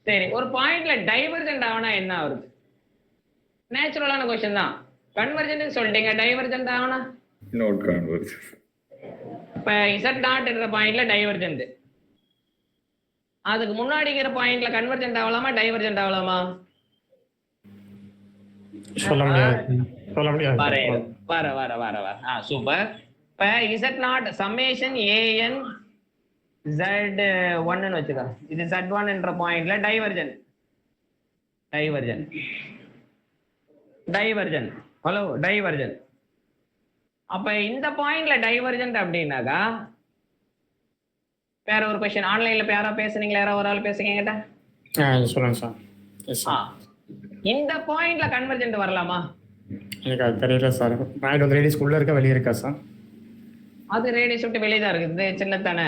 சரி, ஒரு பாயிண்ட்ல டைவர்ஜென்ட் ஆகுனா என்ன வருது? நேச்சுரலான क्वेश्चन தான். கன்வர்ஜென்ட் சொல்லிட்டீங்க, டைவர்ஜென்ட் ஆகுனா not converges. இப்ப z0 என்ற பாயிண்ட்ல டைவர்ஜென்ட், அதுக்கு முன்னாடி இருக்கிற பாயிண்ட்ல கன்வர்ஜென்ட் ஆகலாமா டைவர்ஜென்ட் ஆகலாமா? சொல்ல முடியாது. சொல்ல முடியாது. வர வர வர வர சூப்பர். இப்ப z0 சம்மேஷன் an z1 ன்னு வச்சுக்க, இது z1 என்ற பாயிண்ட்ல divergent divergent divergent hello divergent. அப்ப இந்த பாயிண்ட்ல டைவர்ஜென்ட் அப்படின்னாக்கா வேற ஒரு क्वेश्चन ஆன்லைன்ல யாரா பேசுனீங்களா? யாரா ஒரு ஆள் பேசுங்க என்கிட்ட. சொல்லுங்க சார். Yes sir. இந்த பாயிண்ட்ல கன்வர்ஜென்ட் வரலாமா? எனக்கு அது தெரியல சார். பாயிண்ட் வந்து ரேடியஸ் உள்ள இருக்க வெளிய இருக்கா சார்? அது ரேடியஸ் விட்டு வெளிய தான் இருக்குது, சின்னதானே.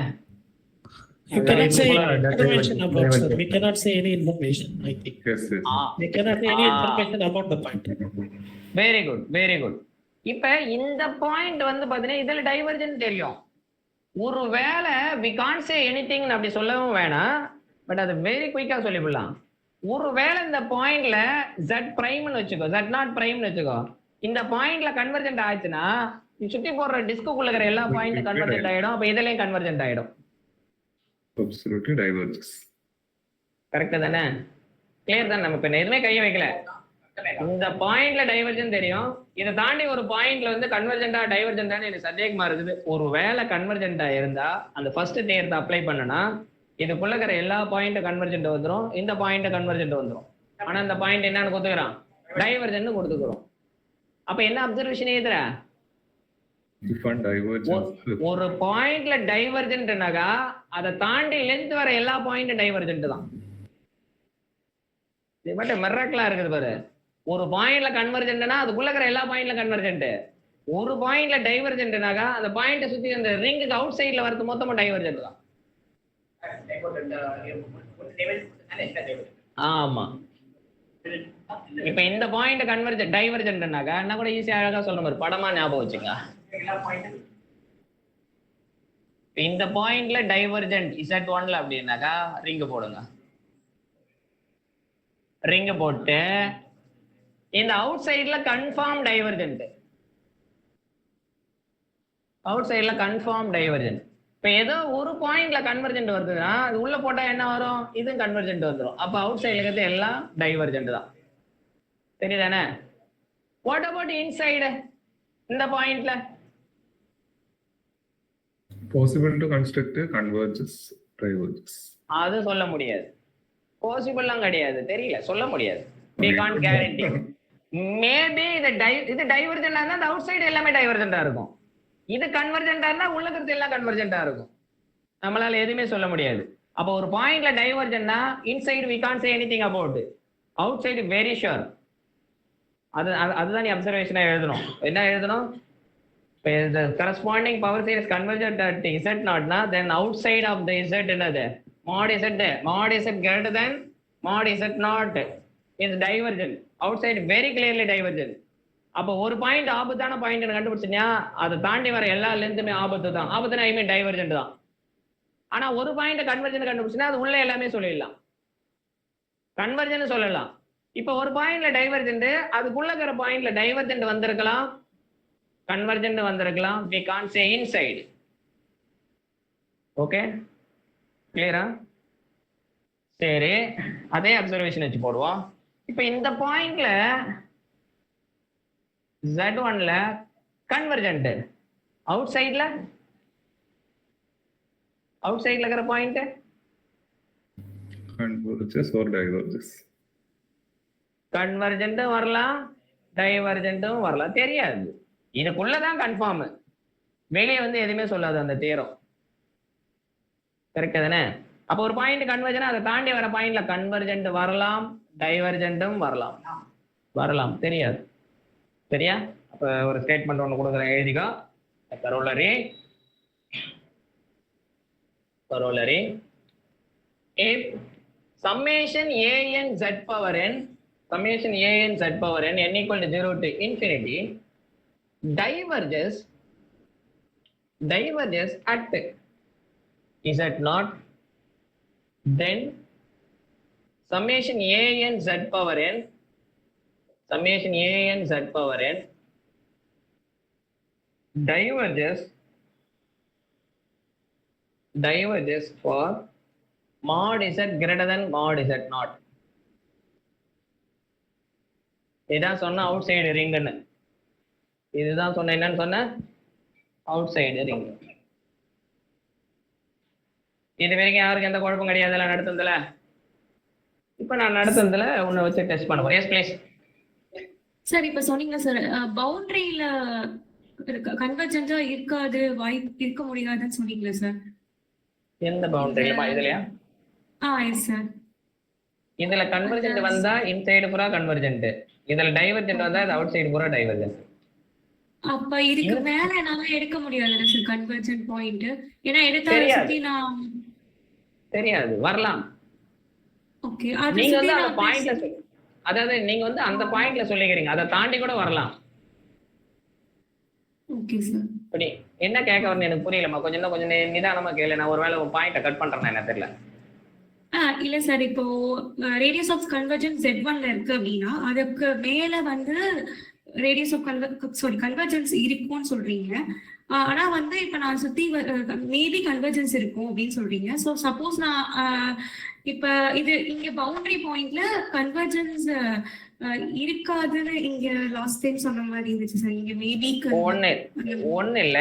You cannot say information about sir. We cannot say any information, I think. Yes, yes. We cannot say any information about the point. Very good, very good. இப்ப இந்த பாயிண்ட் வந்து பாத்தீங்கன்னா இதுல டைவர்ஜென்ட் தெரியும். ஒருவேளை we can't say anything அப்படி சொல்லவும் வேணாம், பட் அது வெரி குயிக்கா சொல்லிவிடலாம். ஒருவேளை இந்த பாயிண்ட்ல z பிரைம்னு வச்சுக்கோ, z0 பிரைம்னு வச்சுக்கோ, இந்த பாயிண்ட்ல கன்வர்ஜென்ட் ஆச்சுன்னா சுத்தி போடுற டிஸ்க்குள்ள இருக்கிற எல்லா பாயிண்ட் கன்வர்ஜென்ட் ஆயிடும். அப்ப இதுலயும் கன்வர்ஜென்ட் ஆயிடும். Absolutely diverges. கரெக்ட் தானே? கிளியர் தான். நம்ம இப்ப எதுவுமே கையை வைக்கல. இந்த பாயிண்ட்ல டைவர்ஜென்ட் தெரியும், இதை தாண்டி ஒரு பாயிண்ட்ல வந்து கன்வர்ஜென்டா டைவர்ஜென்டான்னு எனக்கு சந்தேகமா இருக்குது. ஒரு வேளை கன்வர்ஜென்டா இருந்தா அந்த ஃபர்ஸ்ட் தேர்த்தை அப்ளை பண்ணனா இதுக்குள்ள இருக்கிற எல்லா பாயிண்ட் கன்வர்ஜென்ட் வந்துடும், இந்த பாயிண்ட் கன்வர்ஜென்ட் வந்துடும். ஆனா இந்த பாயிண்ட் என்னன்னு கொடுத்துக்கிறான்? டைவர்ஜென்ட் கொடுத்துக்கிறோம். அப்ப என்ன அப்சர்வேஷன் ஏதுற? ஒரு பாயிண்ட்ல டைவர்ஜென்ட்னாக்கா அதை தாண்டி லென்த் வர எல்லா பாயிண்ட் டைவர்ஜென்ட் தான். இது மட்டும் மிரக்கலா இருக்குது பாரு. ஒரு பாயிண்ட்ல கன்வர்ஜென்ட்னா அதுக்குள்ள இருக்கிற எல்லா பாயிண்ட்ல கன்வர்ஜென்ட். ஒரு பாயிண்ட்ல டைவர்ஜென்ட்னாக்கா அந்த பாயிண்ட சுத்தி அந்த ரிங்குக்கு அவுட் சைடுல வரது மொத்தமா டைவர்ஜென்ட் தான். ஆமா. இப்ப இந்த பாயிண்ட் கன்வர்ஜென்ட் டைவர்ஜென்ட்னாக்கா என்ன கூட ஈஸியா அழகா சொல்ற மாதிரி படமா ஞாபகம் வச்சுங்க. இந்த பாயிண்ட்ல டைவர்ஜென்ட் z1ல அப்படின்னாக்கா ரிங் போடுங்க. ரிங் போட்டு இந்த அவுட் சைடுல கன்ஃபார்ம் டைவர்ஜென்ட், அவுட் சைடுல கன்ஃபார்ம் டைவர்ஜென்ட். இப்ப ஏதோ ஒரு பாயிண்ட்ல கன்வர்ஜென்ட் வருதுன்னா அது உள்ள போட்டா என்ன வரும்? இது கன்வர்ஜென்ட் வந்துடும். அப்ப அவுட் சைடுல இருக்கிறது எல்லாம் டைவர்ஜென்ட் தான். தெரியுதானே? வாட் அபவுட் இன்சைடு இந்த பாயிண்ட்ல? Possible to construct a converges, diverges. அது சொல்ல முடியாது. பாசிபிள்லாம் கிடையாது, தெரியல, சொல்ல முடியாது. we can't guarantee. மேபி இது டைவர்ஜென்டா இருந்தா அந்த அவுட் சைடு எல்லாமே டைவர்ஜென்டா இருக்கும். இது கன்வர்ஜென்டா இருந்தா உள்ள இருக்கிறது எல்லாம் கன்வர்ஜென்டா இருக்கும். நம்மளால எதுவுமே சொல்ல முடியாது. அப்ப ஒரு பாயிண்ட்ல டைவர்ஜென்ட்னா inside we can't say anything about it. Outside very sure. அதுதான் நீ அப்சர்வேஷனா எழுதணும். என்ன எழுதணும்? The corresponding power series convergent at z0 na, then outside of the z என்னது? mod z greater than mod z0 is divergent. Outside very clearly divergent. அப்ப ஒரு point ஆபத்தான point கண்டுபிடிச்சா அதை தாண்டி வர எல்லா லென்த்துமே ஆபத்து தான். ஆபத்துனா ஐ மீன் டைவர்ஜென்ட் தான். ஆனா ஒரு பாயிண்ட் கன்வர்ஜென்ட் கண்டுபிடிச்சா அது உள்ள எல்லாமே சொல்லிடலாம், கன்வர்ஜென்ட் சொல்லலாம். இப்ப ஒரு பாயிண்ட்ல டைவர்ஜென்ட், அதுக்குள்ள இருக்கிற பாயிண்ட்ல டைவர்ஜென்ட் வந்திருக்கலாம், கன்வர்ஜென்ட் வந்திருக்கலாம். we can't say inside. Okay, கிளியரா? சரி, அதே அப்சர்வேஷன் வச்சு போடுவோம். இப்ப இந்த பாயிண்ட்ல z1ல கன்வர்ஜென்ட், அவுட் சைடுல இருக்கிற point Converges or diverges. Convergent வரலாம், டைவர்ஜென்ட்டும் வரலாம், தெரியாது. இதுக்குள்ளதான் கன்ஃபார்ம், வெளியே வந்து எதுவுமே சொல்லாது அந்த தேரம். கரெக்ட் தானே? அப்ப ஒரு பாயிண்ட் கன்வர்ஜென்ட், அதை தாண்டி வர பாயிண்ட்ல கன்வர்ஜென்ட் வரலாம், டைவர்ஜென்ட்டும் வரலாம், தெரியாது. சரியா? அப்ப ஒரு ஸ்டேட்மெண்ட் ஒன்று கொடுக்குறேன், எழுதிக்கோ. corollary if summation an z power n n equal to 0 to infinity diverges at z0, then summation a n z power n, summation a n z power n diverges for mod z greater than mod z not. இதான் சொன்ன out side ரிங்னு. இதுதான் சொன்ன என்னன்னு சொன்ன out side ring. இது வரைக்கும் யாருக்கு எந்த குழப்பம் கிடையாது நடத்துனதுல. இப்ப நான் நடத்துனதுல உன்னை வச்சு டெஸ்ட் பண்ண போறேன். Yes please sir. இப்ப சொன்னீங்க சார் பவுண்டரியில கன்வர்ஜென்ட்டா இருக்காது, வாய்ப்பு இருக்க முடியாதுன்னு சொன்னீங்களா சார்? எந்த பவுண்டரியிலமா? இதுலயா? Yes sir. இதுல கன்வர்ஜென்ட் வந்தா இன்சைடு பூரா கன்வர்ஜென்ட், இதுல டைவர்ஜென்ட் வந்தா அது அவுட் சைடு பூரா டைவர்ஜென்ட். அப்ப இதுக்கு மேல என்னால எடுக்க முடியாது சார் கன்வர்ஜென்ட் பாயிண்ட். ஏன்னா எடுத்தா சுத்தி நான் தெரியாது வரலாம். ஓகே, நீங்க வந்து அந்த பாயிண்ட்ல அதாவது நீங்க வந்து அந்த பாயிண்ட்ல சொல்லிக்கிறீங்க, அதை தாண்டி கூட வரலாம். Okay sir. இப்படி என்ன கேட்க வரணும் எனக்கு புரியலமா. கொஞ்சம் நிதானமா கேளு. நான் ஒருவேளை ஒரு பாயிண்ட கட் பண்றேன் என்ன தெரியல. இல்ல சார், இப்போ ரேடியஸ் ஆஃப் கன்வர்ஜென்ஸ் Z1ல இருக்கு அப்படின்னா அதுக்கு மேல வந்து ரேடியஸ் ஆஃப் கன்வர்ஜென்ஸ் இருக்கும்னு சொல்றீங்க. ஆனா வந்து இப்ப நான் சுத்தி மேபி கன்வர்ஜென்ஸ் இருக்கும் அப்படின்னு சொல்றீங்க. ஸோ சப்போஸ் நான் இப்ப இது இங்க பவுண்டரி பாயிண்ட்ல கன்வர்ஜென்ஸ் இருக்காதுன்னு இங்க லாஸ்ட் டைம் சொன்ன மாதிரி இருந்துச்சு சார். இங்க மேபி ஒண்ணு இல்ல.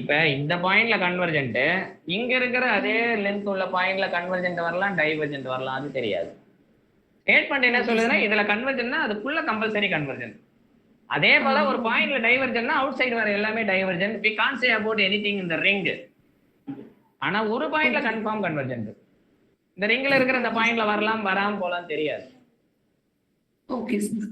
இப்ப இந்த பாயிண்ட்ல கன்வர்ஜென்ட், இங்க இருக்கிற அதே லென்த் உள்ள பாயிண்ட்ல கன்வர்ஜென்ட் வரலாம், டைவர்ஜென்ட் வரலாம், அது தெரியாது. ஸ்டேட்மெண்ட் என்ன சொல்லுதுன்னா இதுல கன்வர்ஜென்ட்னா அதுக்குள்ள கம்பல்சரி கன்வர்ஜென்ட். அதே போல ஒரு பாயிண்ட்ல டைவர்ஜென்ட்னா அவுட் சைடு வர எல்லாமே divergent. we can't say about anything in the ring. ஆனா ஒரு பாயிண்ட்ல கன்ஃபார்ம் கன்வர்ஜென்ட். இந்த ரிங்ல இருக்கிற அந்த பாயிண்ட்ல வரலாம் வராம போலாம் தெரியாது. Okay sir.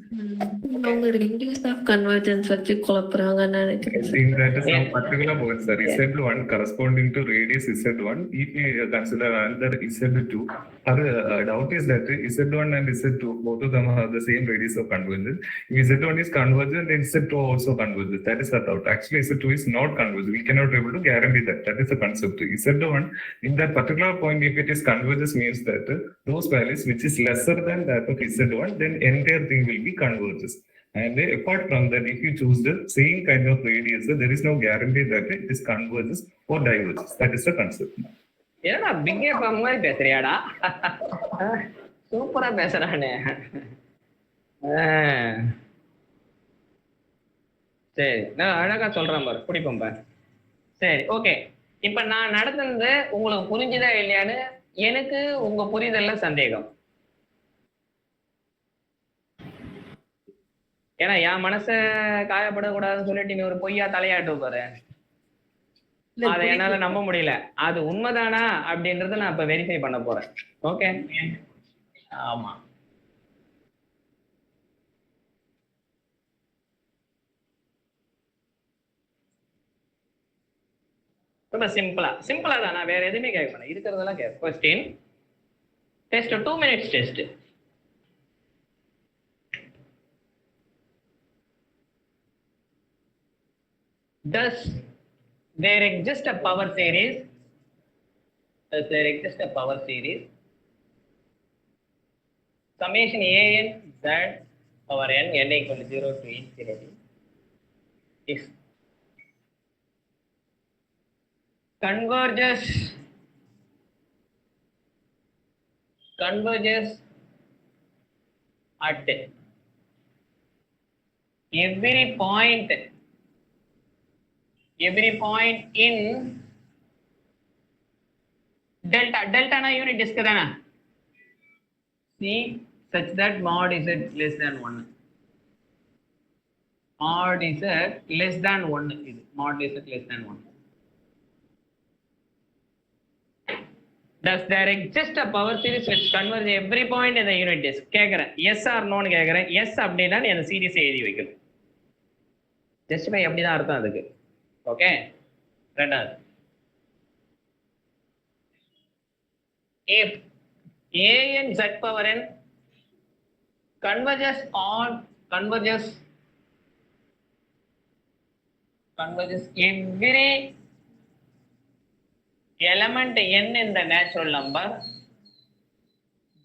அவங்க ரேடியஸ் ஆஃப் கன்வர்ஜென்ஸ் வச்சு குழப்புறாங்கன்னு நினைக்கிறேன். In that some particular point, sir, Z1 corresponding to radius Z1, if we consider another Z2, our doubt is that Z1 and Z2 both of them have the same radius of convergence. If Z1 is convergent, then Z2 also converges. That is our doubt. Actually, Z2 is not convergent. We cannot be able to guarantee that. That is the concept. Z1 in that particular point, if it is converges, means that those values which is lesser than that of Z1, then entire thing will be converges. And apart from that, if you choose the same kind of radius, there is no guarantee that it is converges or diverges. That is the concept. ஏன்னா பிங்கே bomb மாதிரி பேசுறியாடா? சூப்பரா பேசுறானே. சரி, நான் அழகா சொல்றேன் பாரு, பிடிப்போம் பாரு. சரி, ஓகே. இப்ப நான் நடத்துனது உங்களுக்கு புரிஞ்சுதா இல்லையான்னு எனக்கு உங்க புரிதல்ல சந்தேகம். ஏன்னா என் மனச காயப்படக்கூடாதுன்னு சொல்லிட்டு நீ ஒரு பொய்யா தலையாட்டு பாரு, அதை என்னால நம்ப முடியல. அது உண்மைதானா அப்படின்றத நான் இப்ப வெரிஃபை பண்ண போறேன். ஓகே, ஆமா. ரொம்ப சிம்பிளா தான். நான் வேற எதுவுமே கேட்க மாட்டேன், இருக்கிறதெல்லாம் கேட்க. Question test 2 minutes test. Does there exist a power series? Does there exist a power series? Summation a n z power n equal to 0 to infinity is converges at every point in delta na unit disk dana c such that mod z less than 1. Mod z less than 1 is mod z less than 1. Does there exist a power series which converges every point in the unit disk? கேக்குறேன், yes or no னு கேக்குறேன். yes அப்படினா நீ அந்த series எழுதி வைக்கணும். Justify அப்படிதான் அர்த்தம் அதுக்கு. ஓகே, ரெண்டாவது, if a n z power n converges every element n in the natural number,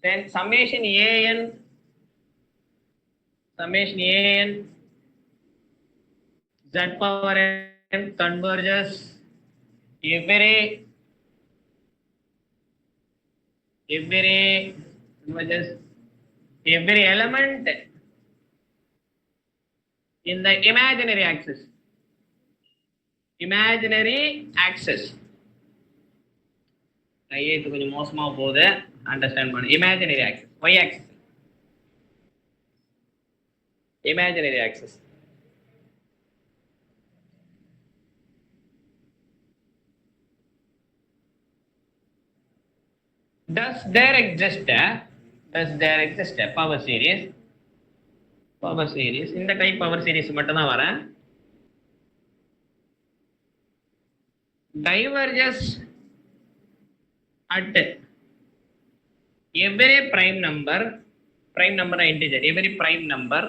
then summation an z power n converges every converges every element in the imaginary axis. கையெழுத்து கொஞ்சம் மோசமா போகுது, understand பண்ணு. Imaginary axis, Y axis, imaginary axis. Does there exist a power series? இந்த type power series மட்டும் தான் வரேன். Diverges at every prime number integer, every prime number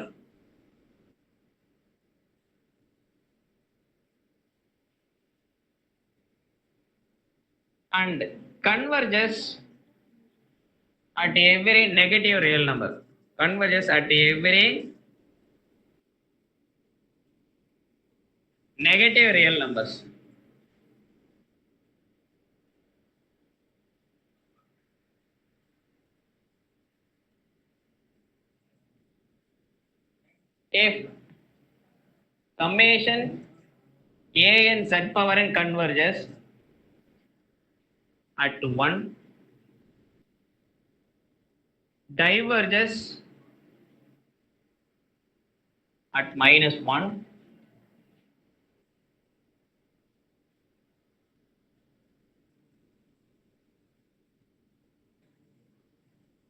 and converges at every negative real number. Converges at every negative real numbers. If summation a n z power n converges at 1, diverges at -1,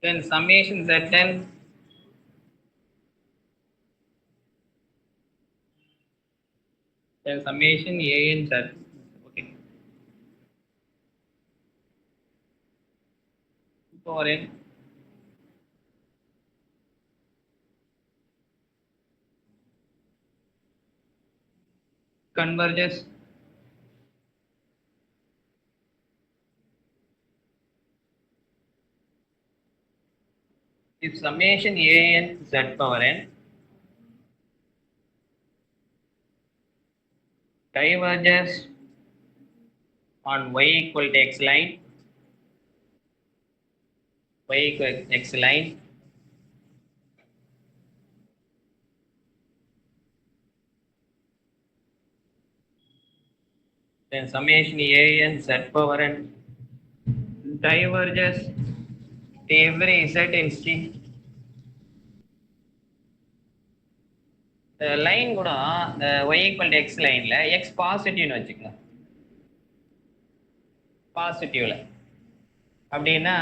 then summation zn then summation a n z, okay, power n converges if summation a n z power n diverges on y equal to x line, then summation a n z power n diverges to every z in C. The line கூட the y equal to x லைன்ல x பாசிட்டிவ்னு வச்சுக்கோங்க. பாசிட்டிவ்ல அப்படின்னா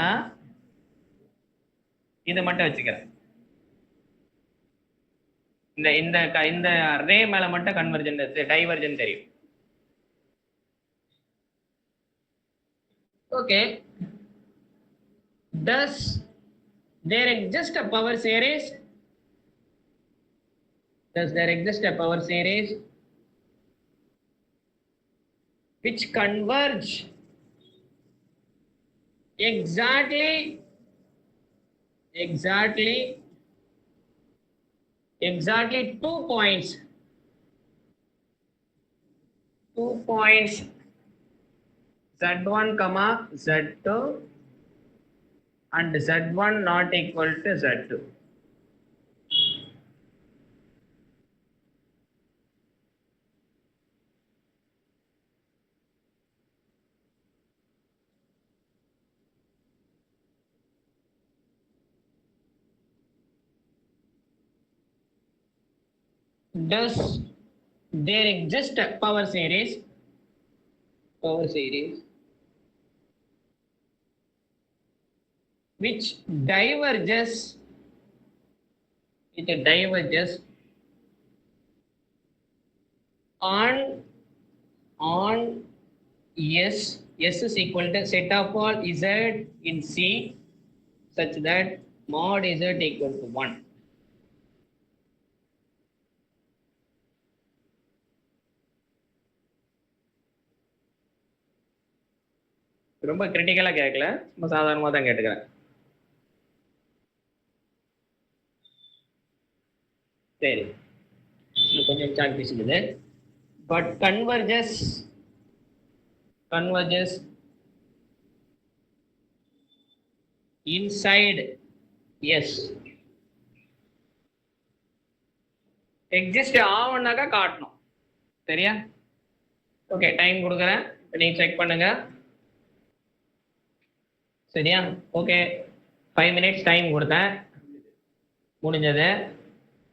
இது மட்டும் வச்சுக்கிறேன். இந்த ரே மேல மட்டும் கன்வர்ஜென்ட் டைவர்ஜென்ட் தெரியும். Okay, does there exist a power series? Which converge exactly 2 points z1 comma z2 and z1 not equal to z2. Does there exist a power series which diverges on S is equal to set of all z in C such that mod z equal to 1. ரொம்ப கிரிட்டிக்கலா கேட்கல, ரொம்ப சாதாரணமா தான் கேட்டுக்கிறேன். சரி, இன்னும் கொஞ்சம் சாக் பேசுகிறது. But converges inside yes, exist ஆகும்னாக்கா காட்டணும். சரியா? ஓகே, டைம் கொடுக்குறேன், நீங்க செக் பண்ணுங்க. சரியா? ஓகே, 5 minutes டைம் கொடுத்தேன், முடிஞ்சது.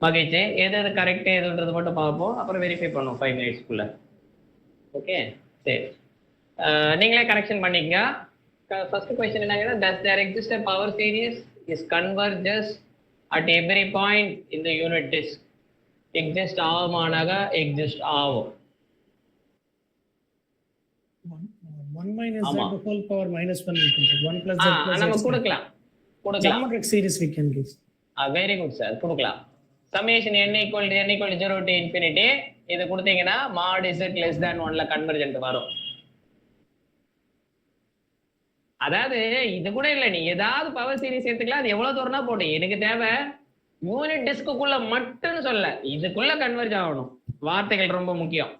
மகிழ்ச்சி. எது எது கரெக்ட் எதுன்றது மட்டும் பார்ப்போம், அப்புறம் வெரிஃபை பண்ணுவோம் 5 minutesக்குள்ள. ஓகே, சரி. நீங்களே கரெக்ஷன் பண்ணிக்கங்க. ஃபர்ஸ்ட் क्वेश्चन என்னன்னா, does there exist a power series is converges at every point in the unit disk? exist ஆகுமானாக exist ஆகும். 1 minus z ஆமா. whole power minus 1 into 1 plus z plus நம்ம z. கொடுக்கலாம். Geometric series we can give. Very good sir, கொடுக்கலாம். summation n equal to 0 to infinity இது கொடுத்தீங்கன்னா mod z less than 1ல convergent வரும். அதாவது இது கூட இல்ல, நீ ஏதாவது பவர் சீரிஸ் எடுத்துக்கலாம், அது எவ்வளவு தூரம்னா போட்டு. எனக்கு தேவை யூனிட் டிஸ்க்குள்ள மட்டும்னு சொல்ல, இதுக்குள்ள கன்வர்ஜ் ஆகணும். வார்த்தைகள் ரொம்ப முக்கியம்.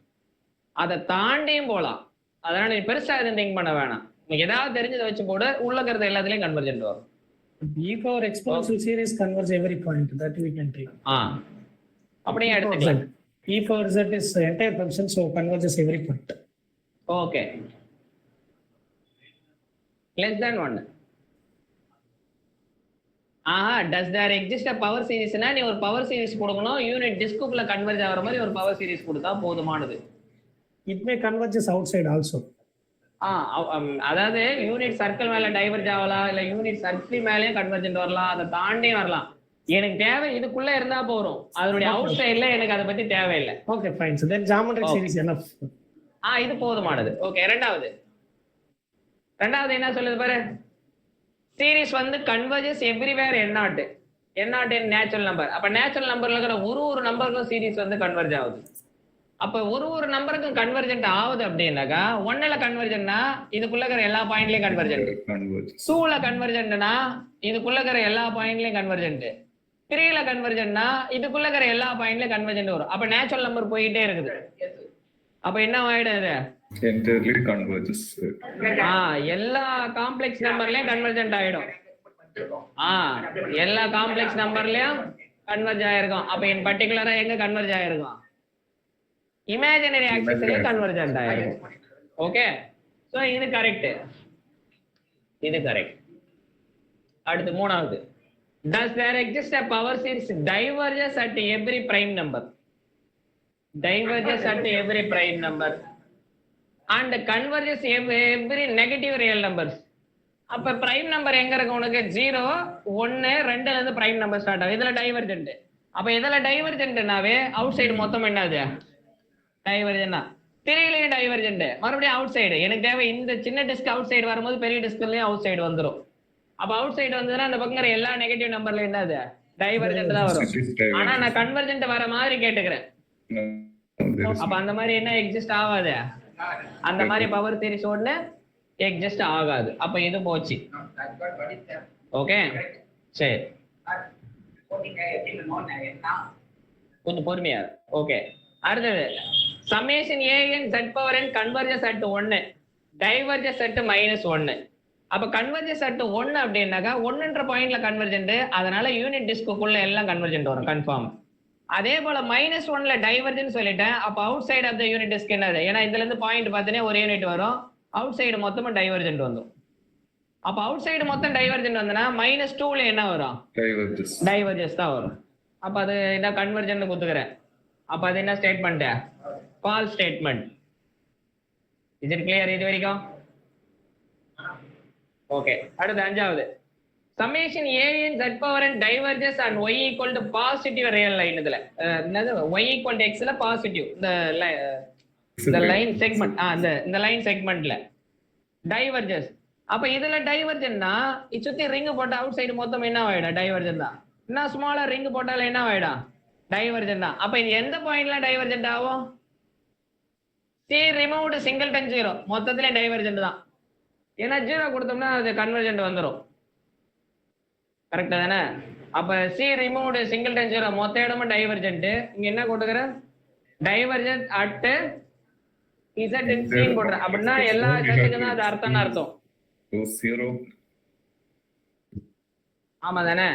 அதை தாண்டியும் போலாம். அதனால நீ பெருசா எதுவும் திங்க் பண்ண வேணாம். நீங்க ஏதாவது தெரிஞ்சதை வச்சு போடு, உள்ள இருக்கிறது எல்லாத்துலயும் கன்வர்ஜென்ட் வரும். E power exponential series converge every point, that we can take. அப்படியே எடுத்துக்கலாம். E power z is entire function, so converges every point. Okay, less than 1. does there exist a power series னா நீ ஒரு power series கொடுக்கணும், unit டிஸ்க்குள்ள converge ஆகிற மாதிரி ஒரு power series கொடுத்தா போதுமானது. It may converges outside also. அதாவது யூனிட் சர்க்கிள் மேல டைவர்ஜ் ஆகலாம், இல்ல யூனிட் சர்க்கிள் மேலயும் கன்வர்ஜென்ட் வரலாம், அதை தாண்டியும் வரலாம். எனக்கு தேவை இதுக்குள்ள இருந்தா போறோம், அதனுடைய அவுட் சைடுல எனக்கு அதை பத்தி தேவையில்லை. Okay, fine. So then geometric series enough. இது போதுமானது. ஓகே, ரெண்டாவது என்ன சொல்லுது பாரு, சீரிஸ் வந்து converges everywhere n0 natural number. அப்ப நேச்சுரல் நம்பர்ல இருக்கிற ஒரு நம்பருக்கும் சீரிஸ் வந்து கன்வர்ஜ் ஆகுது. அப்ப ஒரு நம்பருக்கும் கன்வர்ஜென்ட் ஆகுது அப்படின்னாக்கா 1ல கன்வர்ஜென்ட்னா இதுக்குள்ள இருக்கிற எல்லா பாயிண்ட்லயும் கன்வர்ஜென்ட், 2ல கன்வர்ஜென்ட்னா இதுக்குள்ள இருக்கிற எல்லா பாயிண்ட்லயும் கன்வர்ஜென்ட், 3ல கன்வர்ஜென்ட்னா இதுக்குள்ள இருக்கிற எல்லா பாயிண்ட்லயும் கன்வர்ஜென்ட் வரும். அப்ப நேச்சுரல் நம்பர் போயிட்டே இருக்குது. அப்ப என்ன ஆயிடும், இது entirely converges. எல்லா காம்ப்ளெக்ஸ் நம்பர்லயும் கன்வர்ஜென்ட் ஆயிடும். எல்லா காம்ப்ளெக்ஸ் நம்பர்லயும் கன்வர்ஜ் ஆயிருக்கும். அப்ப இன் பர்டிகுலரா எங்க கன்வர்ஜ் ஆயிருக்கும், இமேஜினரி ஆக்சிஸ்லயே கன்வர்ஜென்ட் ஆயிருக்கும். ஓகே, சோ இது கரெக்ட். அடுத்து மூணாவது, does there exist a power series diverges at every prime number and converges every negative real numbers? அப்ப பிரைம் நம்பர் எங்க இருக்கு உனக்கு, 0 1 2ல இருந்து பிரைம் நம்பர் ஸ்டார்ட் ஆகும். இதுல டைவர்ஜென்ட். அப்ப இதுல டைவர்ஜென்ட்னாவே அவுட் சைடு மொத்தம் என்னது, டைவர்ஜென்ட் தான். 3லயும் டைவர்ஜென்ட், மறுபடியும் அவுட் சைடு. எனக்கு தேவை இந்த சின்ன டிஸ்க் அவுட் சைடு வரும்போது பெரிய டிஸ்க்லயும் அவுட் சைடு வந்துரும். அப்ப அவுட் சைடு வந்ததுன்னா அந்த பக்கம் எல்லா நெகட்டிவ் நம்பர்ல என்னது, டைவர்ஜென்ட் தான் வரும். ஆனா நான் கன்வர்ஜென்ட் வர மாதிரி கேட்டுக்கிறேன். அப்ப அந்த மாதிரி என்ன எக்ஸிஸ்ட் ஆகாது, அந்த மாதிரி பவர் சீரிஸ் ஒண்ணு எக்ஸிஸ்ட் ஆகாது. அப்ப இது போச்சு. ஓகே, சரி, கொஞ்சம் பொறுமையா. ஓகே, அடுத்தது summation an z power n converges at 1 diverges at -1. அப்ப கன்வர்ஜஸ் அட் 1 அப்படின்னாக்கா 1ன்ற பாயிண்ட்ல கன்வர்ஜென்ட், அதனால யூனிட் டிஸ்க்குள்ள எல்லாம் கன்வர்ஜென்ட் வரும் கன்ஃபார்ம். அதே போல -1ல டைவர்ஜென்ட் சொல்லிட்டேன். அப்ப outside of the unit disc என்னது, ஏன்னா இதுல இருந்து பாயிண்ட் பார்த்தீங்கன்னா ஒரு யூனிட் வரும், அவுட் சைடு மொத்தமா டைவர்ஜென்ட் வந்துடும். அப்ப அவுட் சைடு மொத்தம் டைவர்ஜென்ட் வந்தனா -2ல என்ன வரும், டைவர்ஜஸ் தான் வரும். அப்ப அது என்ன கன்வர்ஜென்ட் கொடுத்துக்கிறேன். அப்ப அது என்ன statement, false statement. Is it clear இது வரைக்கும்? ஓகே, அடுத்து அஞ்சாவது, summation an z power n diverges and y equal to positive real line. இதுல என்னது, y equal to x ல பாசிட்டிவ், இந்த லைன் செக்மெண்ட், இந்த லைன் செக்மெண்ட்ல டைவர்ஜஸ். அப்ப இதுல டைவர்ஜென்ட்னா இது சுத்தி ரிங் போட்ட அவுட் சைடு மொத்தம் என்ன ஆயிடும், டைவர்ஜென்ட் தான். என்ன ஸ்மாலர் ரிங் போட்டால என்ன ஆயிடும், டைவர்ஜென்ட் தான். அப்ப இது எந்த பாயிண்ட்ல டைவர்ஜென்ட் ஆகும், c removed singleton 0 மொத்தத்துல டைவர்ஜென்ட் தான். ஏன்னா 0 கொடுத்தோம்னா அது கன்வர்ஜென்ட் வந்துரும். கரெக்டா தானே? அப்ப சி ரிமூவ்டு சிங்கிள்டன் ஜீரோ மொத்த இடமும் டைவர்ஜென்ட். இங்க என்ன கொடுக்குற? Divergent at Z in C போடுற. அப்படின்னா எல்லா ஜெட்டுக்கும் தான் அது அர்த்தம். So 0. ஆமா தானே?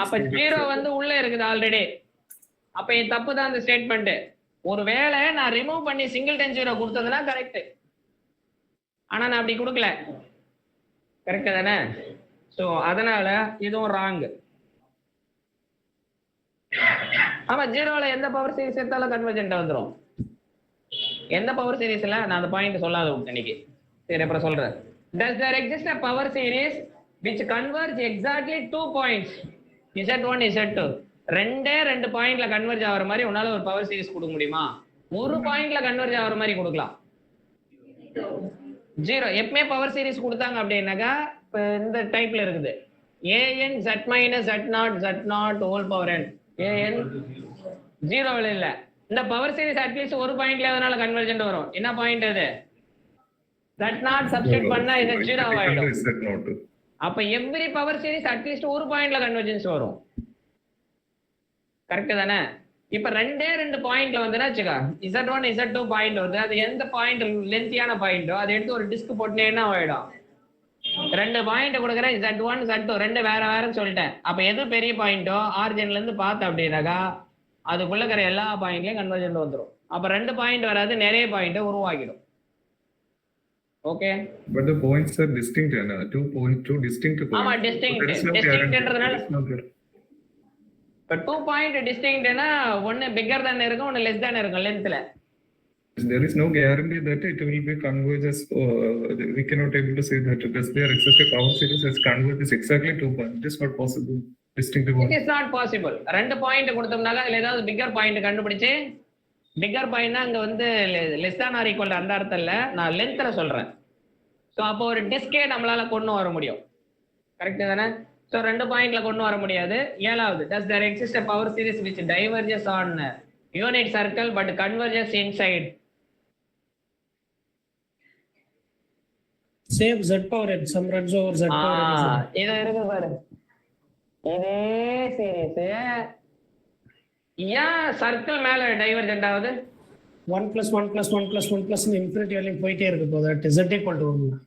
அப்ப ஜீரோ வந்து உள்ள இருக்குது ஆல்ரெடி. அப்ப என் தப்பு தான் அந்த ஸ்டேட்மெண்ட். ஒருவேளை நான் ரிமூவ் பண்ணி சிங்கிள்டன் ஜீரோ கொடுத்ததுன்னா கரெக்ட். ஆனா நான் அப்படி கொடுக்கல. கரெக்ட் தானே? சோ அதனால இதுவும் ராங். ஆமா, ஜீரோல எந்த பவர் சீரிஸ் எடுத்தாலும் கன்வர்ஜென்ட் வந்துரும். எந்த பவர் சீரிஸ்ல நான் அந்த பாயிண்ட் சொல்லாத இன்னைக்கு. சரி, அப்புறம் சொல்றேன். Does there exist a power series which converge exactly 2 points Z1 Z2? ரெண்டு பாயிண்ட்ல கன்வர்ஜ் ஆகிற மாதிரி உன்னால ஒரு பவர் சீரிஸ் கொடுக்க முடியுமா? ஒரு பாயிண்ட்ல கன்வர்ஜ் ஆகிற மாதிரி கொடுக்கலாம். ஜீரோ எப்பவுமே பவர் சீரிஸ் கொடுத்தாங்க அப்படின்னாக்கா இந்த டைப்ல இருக்குது. an z minus z0 z0 whole power n. an ஜீரோவில் இல்ல. இந்த பவர் சீரிஸ் அட்லீஸ்ட் ஒரு பாயிண்ட்ல அதனால கன்வர்ஜென்ட் வரும். என்ன பாயிண்ட் அது? z0 சப்ஸ்டிட் பண்ணா இது ஜீரோ ஆயிடும். அப்ப எவ்ரி பவர் சீரிஸ் அட்லீஸ்ட் ஒரு பாயிண்ட்ல கன்வர்ஜென்ஸ் வரும். கரெக்ட் தானே? இப்ப ரெண்டு பாயிண்ட்ல வந்துன்னா வச்சுக்கா, z1 z2 பாயிண்ட் வருது. அது எந்த பாயிண்ட் லென்த்தியான பாயிண்டோ அதை எடுத்து ஒரு டிஸ்க் போட்டுனே என்ன ஆயிடும்? 2 பாயிண்ட் கொடுக்குறேன், z1 z2 ரெண்டு வேற வேறன்னு சொல்லிட்டேன். அப்ப எது பெரிய பாயிண்டோ ஆரிஜின்ல இருந்து பார்த்த அப்படின்னாக்கா அதுக்குள்ள இருக்கிற எல்லா பாயிண்ட்லயும் கன்வர்ஜென்ட் வந்துடும். அப்ப 2 பாயிண்ட் வராது, நிறைய பாயிண்ட் உருவாக்கிடும். Okay, but the points are distinct. 2 distinct points. ஆமா, டிஸ்டிங்க்ன்றதுனால இப்ப 2 பாயிண்ட் டிஸ்டிங்க்ட்னா ஒன்னு பிக்கர் than இருக்கும், ஒன்னு லெஸ் than இருக்கும் லென்த்ல. There is no guarantee that it will be converges. We cannot able to say that because there exists a power series that converges exactly 2 points. It is not possible. Distinct It is not possible. 2 point கொடுத்தோம்னால அதுல ஏதாவது bigger point கண்டுபிடிச்சு, bigger பாயிண்ட்னா அங்க வந்து less than or equal அந்த அர்த்தம் இல்ல, நான் லென்த்ல சொல்றேன். சோ அப்போ ஒரு டிஸ்கே நம்மளால கொண்டு வர முடியும். கரெக்ட் தானே? சோ 2 பாயிண்ட்ல கொண்டு வர முடியாது. ஏழாவது, does there exist a power series which diverges on unit circle but converges inside? Same z power n, some runs over z power n. இது இருக்கு பாரு, இதே சீரிஸ் ஏன் சர்க்கிள் மேல டைவர்ஜென்ட் ஆகுது? 1 + 1 + 1 + 1 + infinity வரையும் போயிட்டே இருக்கு. போது z equal to 1.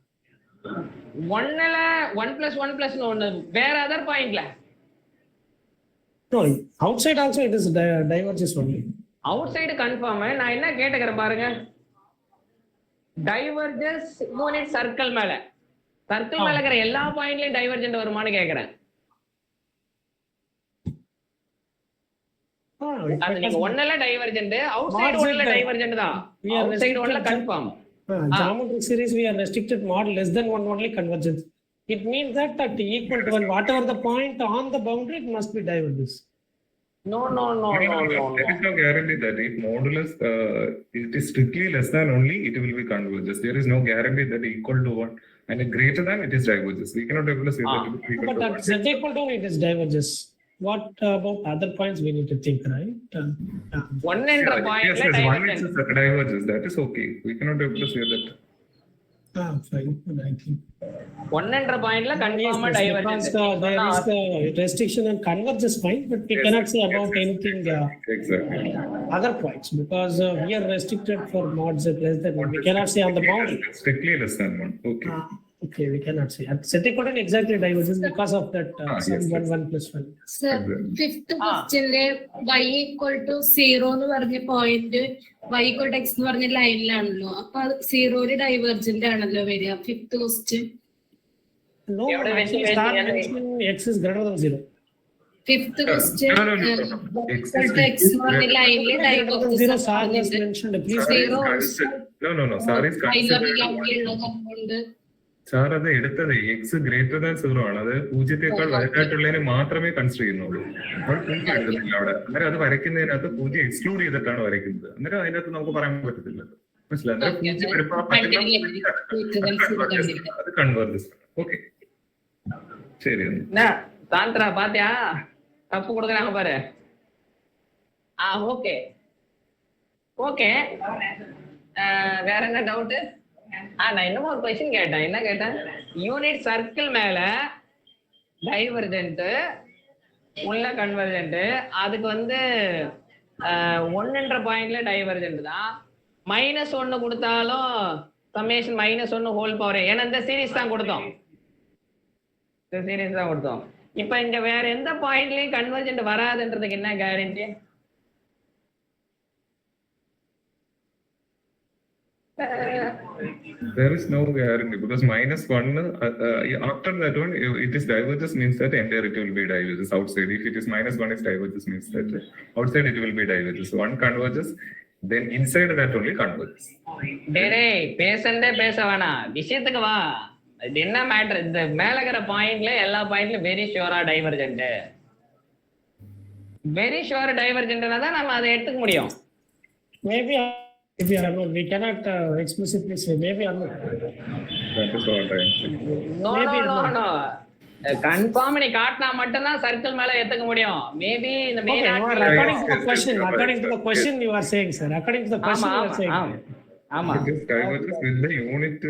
1ல 1 + 1 + ஒன்னு வேற அதர் பாயிண்ட்ல. No, outside also it is diverges only. Outside confirm. நான் என்ன கேட்டுக்கிறேன் பாருங்க, டைவர்ஜஸ் யூனிட் சர்க்கிள் மேல. சர்க்கிள் மேல இருக்கிற எல்லா பாயிண்ட்லயும் டைவர்ஜென்ட் வருமான்னு கேக்குறேன். அது நீங்க ஒன்னல டைவர்ஜென்ட், அவுட்சைடு ஒன்னல டைவர்ஜென்ட் தான். அவுட்சைடு ஒன்னல confirm. Geometric series we are restricted mod less than 1 only convergence. It means that at equal to 1, whatever the point on the boundary, it must be diverges. No. There is no guarantee that if modulus it is strictly less than only, it will be converges. There is no guarantee that equal to 1 and greater than it is diverges. We cannot able to say that it is equal But to at 1. z equal to 1, it is diverges. What about other points we need to think, right? ஒன்ன்ற பாயிண்ட்ல Yes, one divergent. is diverges. That is okay. We cannot able to say that. Fine. I think. ஒன்ன்ற பாயிண்ட்ல கன்ஃபார்மா Because divergent. there is the restriction and converges fine, but we cannot say about anything Exactly. other points because we are restricted for mods at less than 1. We cannot say on the boundary. Strictly less than 1. Okay. Okay, we cannot say. At z equal to 1 exactly diverges because of that yes, 1 + 1. Sir, fifth questionle y equal to 0 എന്ന് പറഞ്ഞ point y equal to x എന്ന് പറഞ്ഞ ലൈനിലാണല്ലോ. അപ്പൊ അത് 0 divergent ആണല്ലോ വരിക. Fifth question No, actually start mentioning x is greater than 0. Fifth question No. y equal to x എന്ന് പറഞ്ഞ ലൈനിൽ Greater than 0 divergence sir has mentioned. Please Sir is Zero. considered- No. Sir is considered. കൊണ്ട് sir അത് എടുത്തത് X greater than 0 ആണ്. അത് 0ത്തേക്കാൾ വലുതായിട്ടുള്ളതിനെ മാത്രമേ consider ചെയ്യുന്നുള്ളൂ. നമ്മൾ 0 എടുത്തിട്ടില്ല അവിടെ. അന്നേരം അത് വരയ്ക്കുന്നതിനകത്ത് 0 എക്സ്ക്ലൂഡ് ചെയ്തിട്ടാണ് വരയ്ക്കുന്നത്. അന്നേരം അതിനകത്ത് നമുക്ക് പറയാൻ പറ്റത്തില്ല. മനസ്സിലായി? അന്നേരം 0 വരുമ്പോൾ ആ പറ്റുന്ന അത് കൺവേർജസ്. ഓക്കെ, ശരി. என்ன சாந்திரா பாத்தியா தப்பு கொடுக்குறாங்க பாரு. ஓகே வேற என்ன டவுட்? நான் இன்னமும் ஒரு கொஸ்டின் கேட்டேன். என்ன கேட்டேன்? யூனிட் சர்க்கிள் மேல டைவர்ஜென்ட் உள்ள கன்வர்ஜென்ட், அதுக்கு வந்து 1ன்ற பாயிண்ட்ல டைவர்ஜென்ட் தான். -1 கொடுத்தாலும் சம்மேஷன் -1 ஹோல் பவர், ஏன்னா இந்த சீரிஸ் தான் கொடுத்தோம், இந்த சீரிஸ் தான் கொடுத்தோம். இப்ப இங்க வேற எந்த பாயிண்ட்லயும் கன்வர்ஜென்ட் வராதுன்றதுக்கு என்ன guarantee? There is no guarantee because -1 after that one it is diverges means that entire it will be diverges outside. If it is -1 is diverges means that outside it will be diverges. One converges, then inside that only converges. டேய் பேசண்டே பேச வேணாம், விஷயத்துக்கு வா. இது என்ன matter? இந்த மேல இருக்கிற பாயிண்ட்ல எல்லா பாயிண்ட்லயும் வெரி ஷுவரா டைவர்ஜென்ட், வெரி ஷுவர் டைவர்ஜென்ட்னா தான் நம்ம அதை எடுத்துக்க முடியும். Maybe if you are not, we cannot explicitly say maybe or not. That is what I am saying. No confirm நீ காட்டினா மட்டும் தான் சர்க்கிள் மேல ஏத்துக்க முடியும். மேபி இந்த Okay, main you are according to the question you are saying, sir. According to the question you are saying. ஆமா It is diverges with the unit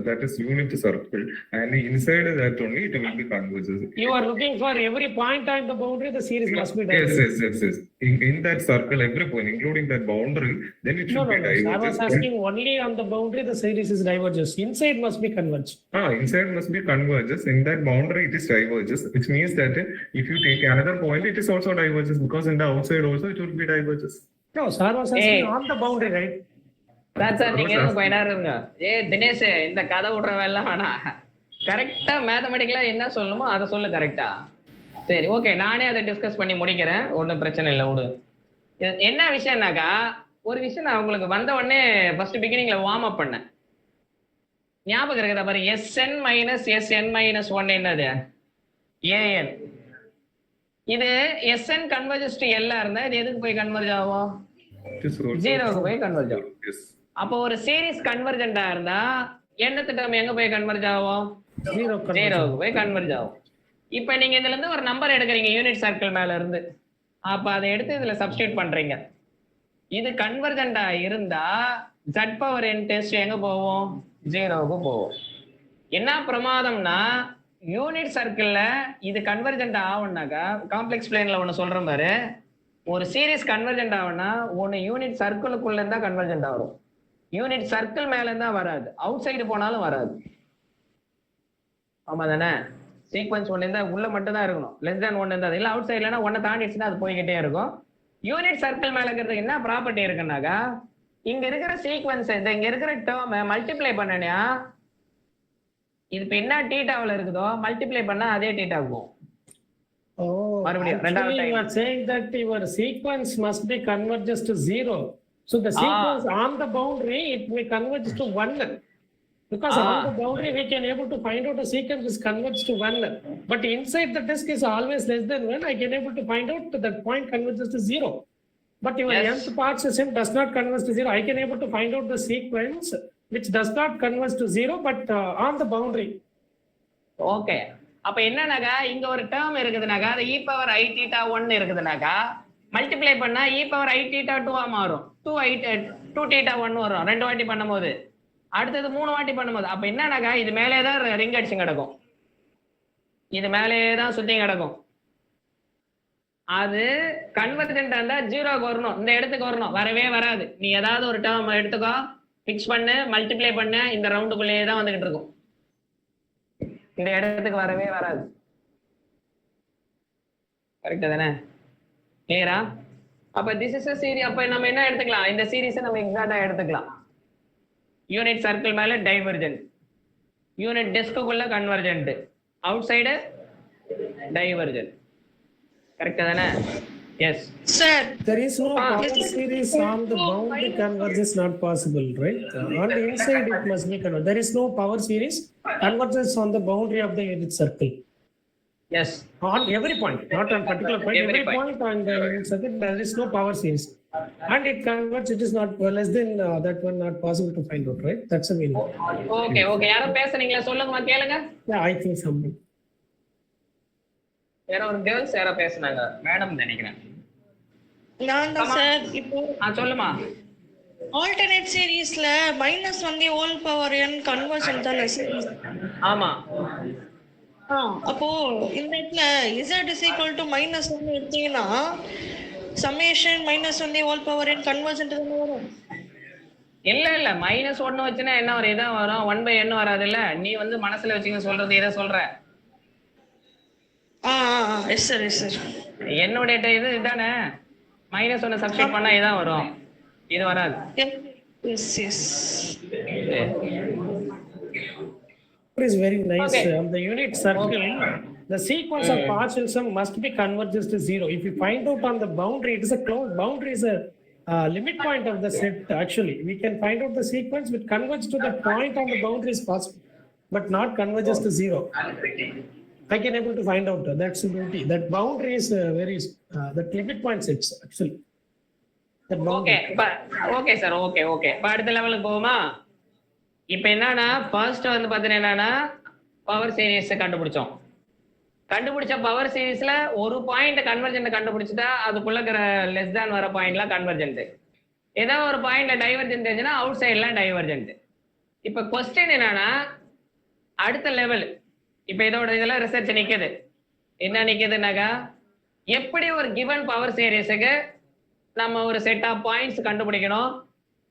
that is unit circle, and inside that only it will be converges. You are looking for every point on the boundary, the series must be Yes, divergent. yes. In that circle, every point, including that boundary, then it No, should be I was diverges. asking only on the boundary the series is diverges. Inside must be converged. Inside must be converges. In that boundary, it is diverges, which means that if you take another point, it is also diverges, because in the outside also it will be diverges. No, sir was asking Hey. on the boundary, right? Sir நீங்க எதுவும் போயிடாருங்க. தினேஷ் இந்த கதை விடுற வேலை வேணாம், கரெக்டா மேத்தமெட்டிக்கலா என்ன சொல்லணுமோ அதை சொல்லு கரெக்டா. சரி ஓகே, நானே அதை டிஸ்கஸ் பண்ணி முடிக்கிறேன், ஒன்றும் பிரச்சனை இல்லை விடு. என்ன விஷயம்னாக்கா, ஒரு விஷயம் நான் உங்களுக்கு வந்த உடனே ஃபர்ஸ்ட் பிகினிங்ல வார்ம் அப் பண்ணேன், ஞாபகம் இருக்குதா பாரு? Sn - Sn - 1 என்னது? an. இது Sn கன்வர்ஜஸ் டு L இருந்தா இது எதுக்கு போய் கன்வர்ஜ் ஆகும்? It is also 0க்கு போய் கன்வர்ஜ் ஆகும். yes. அப்போ ஒரு சீரிஸ் கன்வர்ஜென்டா இருந்தா என்னத்து டேர்ம் எங்க போய் கன்வர்ஜ் ஆகும்? 0க்கு போய் கன்வர்ஜ் ஆகும். இப்போ நீங்க இதுல இருந்து ஒரு நம்பர் எடுக்கிறீங்க யூனிட் சர்க்கிள் மேல இருந்து, அப்ப அதை எடுத்து இதுல சப்ஸ்டிட்யூட் பண்றீங்க. இது கன்வர்ஜென்டா இருந்தா z⁴n டெஸ்ட் எங்க போவோம்? 0க்கு போவோம். என்ன பிரமாதம்னா, யூனிட் சர்க்கிள்ல இது கன்வர்ஜென்ட் ஆகும்னாக்கா, காம்ப்ளெக்ஸ் பிளேன்ல ஒன்னு சொல்றேன் பாரு, ஒரு சீரிஸ் கன்வர்ஜென்ட் ஆகும்னா ஒன்னு யூனிட் சர்க்கிளுக்குள்ள இருந்தா கன்வர்ஜென்ட் ஆகும், யூனிட் சர்க்கிள் மேல இருந்தா வராது, அவுட் சைடு போனாலும் வராது. ஆமா தானே? சீக்வன்ஸ் 1 இருந்தா உள்ள மட்டும் தான் இருக்கணும், <1 இருந்தா இல்ல அவுட் சைடுலனா 1 தாண்டிடுச்சுன்னா அது போய்கிட்டே இருக்கும். யூனிட் சர்க்கிள் மேல இருக்கிறது என்ன ப்ராப்பர்ட்டி இருக்குன்னாக்கா, இங்க இருக்கிற சீக்வன்ஸ் இங்க இருக்கிற டேர்ம் மல்டிப்ளை பண்ணனா, இது இப்ப என்ன தீட்டாவுல இருக்குதோ மல்டிப்ளை பண்ணா அதே தீட்டா போகும். Actually you are saying that your sequence must be converges to 0. So the sequence on the boundary it may converge to 1. Because on the boundary we can able to find out a sequence is converges to 1. But inside the disk is always less than 1. I can able to find out that point converges to 0. But your nth part system does not converge to 0. I can able to find out the sequence which does not converge to 0 but on the boundary. Okay. அப்ப என்னன்னாக்கா, இங்க ஒரு term இருக்குதுனாக்கா, அது e⁻i⁴1 இருக்குதுனாக்கா, multiply பண்ணா e⁻i⁴2 மாறும், 2θ1 வரும். 2 வாட்டி பண்ணும்போது, அடுத்தது 3 வாட்டி பண்ணும்போது, அப்ப என்னன்னாக்கா இது மேலே தான் ரிங் அடிச்சு கிடக்கும், இது மேலே தான் சுத்தி கிடக்கும். அது கன்வர்ஜென்ட் இருந்தா 0க்கு வரணும், இந்த இடத்துக்கு வரணும், வரவே வராது. நீ ஏதாவது ஒரு டேர்ம் எடுத்துக்கோ, பிக்ஸ் பண்ணு, மல்டிப்ளை பண்ண, இந்த ரவுண்டுக்குள்ளேயே தான் வந்துகிட்டு இருக்கும், இந்த இடத்துக்கு வரவே வராது. கரெக்டா தானே? கிளியரா? அப்ப திஸ் இஸ் a series. அப்ப நம்ம என்ன எடுத்துக்கலாம், இந்த சீரிஸை நம்ம எக்ஸாக்ட்டா எடுத்துக்கலாம். யூனிட் சர்க்கிள் மேல டைவர்ஜென்ட், யூனிட் டிஸ்க்குள்ள கன்வர்ஜென்ட், அவுட் சைடு டைவர்ஜென்ட். கரெக்டா தானே? Yes Sir, there is no power series on the boundary convergence not possible, right? On the inside it must be converged. There is no power series convergence on the boundary of the unit circle. Yes. On every point, not on particular point. Every point on the unit circle there is no power series, and it converges. It is not less than that one not possible to find out, right? That's the meaning. Okay, okay. யாரோ பேசுறீங்களா? சொல்லுங்கமா, கேளுங்க. Yeah, I think something. வேற ஒரு girls யாரோ பேசுனாங்க, madam நினைக்கிறேன். நான் தான் சார். இப்போ சொல்லுமா. ஆல்டர்னேட் சீரிஸ்ல -1 ஹோல் பவர் n கன்வர்ஷன் தான சீரிஸ்? ஆமா. அப்போ இந்த இடத்துல z is equal to minus 1 எடுத்தீங்கன்னா summation minus 1 the whole power n convergent தானே வரும். இல்ல -1 வச்சுனா என்ன வரும்? இதான் வரும். 1/n வராது இல்ல. நீ வந்து மனசுல வச்சுக்க சொல்றது இத சொல்ற. Yes sir. என்னோட இது இதானே. -1 சப்ஸ்டிட் பண்ணா இதான் வரும். இது வராது. S. It is very nice. Okay. On the unit circle, the sequence of partial sum must be converges to 0. If you find out on the boundary, it is a closed boundary, is a limit point of the set. Actually, we can find out the sequence which converges to the point on the boundary is possible, but not converges to 0. I can able to find out that's the beauty. That boundary is very that limit point sets actually. That boundary. Okay sir. Okay. இப்போ அடுத்த லெவலுக்கு போவோமா? இப்போ என்னன்னா first வந்து பார்த்தீங்கன்னா என்னன்னா power series கண்டுபிடிச்சோம். கண்டுபிடிச்ச பவர் சீரிஸ்ல ஒரு பாயிண்ட் கன்வர்ஜென்ட் கண்டுபிடிச்சிட்டா அதுக்குள்ள இருக்கிற லெஸ் தேன் வர பாயிண்ட்லாம் கன்வர்ஜென்ட். ஏதாவது ஒரு பாயிண்ட்ல டைவர்ஜென்ட் இருந்துச்சுன்னா அவுட் சைட்லாம் டைவர்ஜென்ட். இப்போ கொஸ்டின் என்னன்னா அடுத்த லெவல். இப்போ இதோட இதெல்லாம் ரிசர்ச் நிக்குது. என்ன நிக்குதுன்னாக்கா எப்படி ஒரு கிவன் பவர் சீரிஸுக்கு நம்ம ஒரு செட் ஆஃப் பாயிண்ட்ஸ் கண்டுபிடிக்கணும்.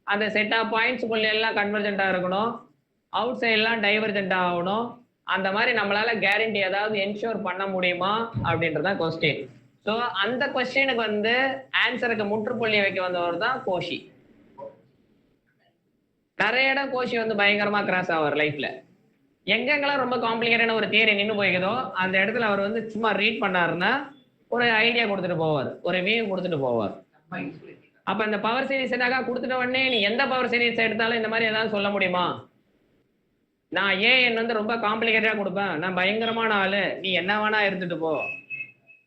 அந்த செட் ஆஃப் பாயிண்ட்ஸுக்குள்ள எல்லாம் கன்வர்ஜென்ட்டாக இருக்கணும். அவுட் சைட்லாம் டைவர்ஜென்ட் ஆகணும். அந்த மாதிரி நம்மளால கேரண்டி ஏதாவது என்ஷூர் பண்ண முடியுமா அப்படின்றதான் கொஸ்டின். ஸோ அந்த கொஸ்டினுக்கு வந்து ஆன்சருக்கு முற்றுப்புள்ளி வைக்க வந்தவர் தான் கோஷி. நிறைய இடம் கோஷி வந்து பயங்கரமா கிராஸ் ஆவார் லைஃப்ல. எங்கெங்கெல்லாம் ரொம்ப காம்ப்ளிகேட்டான ஒரு தியரி நின்று போய்க்குதோ அந்த இடத்துல அவர் வந்து சும்மா ரீட் பண்ணாருன்னா ஒரு ஐடியா கொடுத்துட்டு போவார், ஒரு வியூ கொடுத்துட்டு போவார். அப்ப இந்த பவர் சீரிஸ் என்னாக்கா கொடுத்துட்ட உடனே நீ எந்த பவர் சீரிஸ் எடுத்தாலும் இந்த மாதிரி ஏதாவது சொல்ல முடியுமா? நான் ஏன் வந்து ரொம்ப காம்ப்ளிகேட்டடா கொடுப்பேன், நான் பயங்கரமான ஆளு, நீ என்ன வேணா எடுத்துட்டு போ.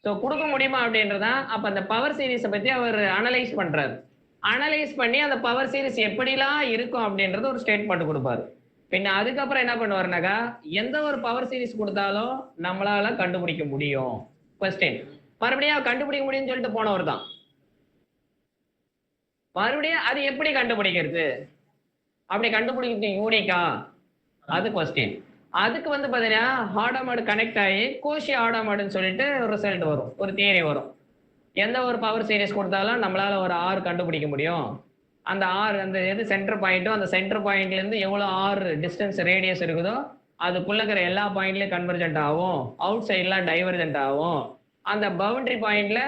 ஸோ கொடுக்க முடியுமா அப்படின்றதான். அப்ப அந்த பவர் சீரிஸை பத்தி அவர் அனலைஸ் பண்றாரு. அனலைஸ் பண்ணி அந்த பவர் சீரிஸ் எப்படிலாம் இருக்கும் அப்படின்றது ஒரு ஸ்டேட்மெண்ட் கொடுப்பாரு. பின்ன அதுக்கப்புறம் என்ன பண்ணுவாருனாக்கா எந்த ஒரு பவர் சீரிஸ் கொடுத்தாலும் நம்மளால கண்டுபிடிக்க முடியும். கொஸ்டின் மறுபடியும் கண்டுபிடிக்க முடியும்னு சொல்லிட்டு போனவர் தான். மறுபடியும் அது எப்படி கண்டுபிடிக்கிறது, அப்படி கண்டுபிடிக்கிறது யூனிக்கா, அது கொஸ்டின். அதுக்கு வந்து பாத்தீங்கன்னா ஹார்டாமோடு கனெக்ட் ஆகி கோஷி ஹார்டாமோடுன்னு சொல்லிட்டு ஒரு ரிசல்ட் வரும், ஒரு தியரி வரும். எந்த ஒரு பவர் சீரிஸ் கொடுத்தாலும் நம்மளால ஒரு ஆர் கண்டுபிடிக்க முடியும். அந்த ஆர் அந்த எது சென்டர் பாயிண்ட்டோ அந்த சென்டர் பாயிண்ட்ல இருந்து எவ்வளவு ஆர் டிஸ்டன்ஸ் ரேடியஸ் இருக்குதோ அதுக்குள்ள இருக்கிற எல்லா பாயிண்ட்லயும் கன்வர்ஜென்ட் ஆகும், அவுட் சைட்லாம் டைவர்ஜென்ட் ஆகும். அந்த பவுண்டரி பாயிண்ட்ல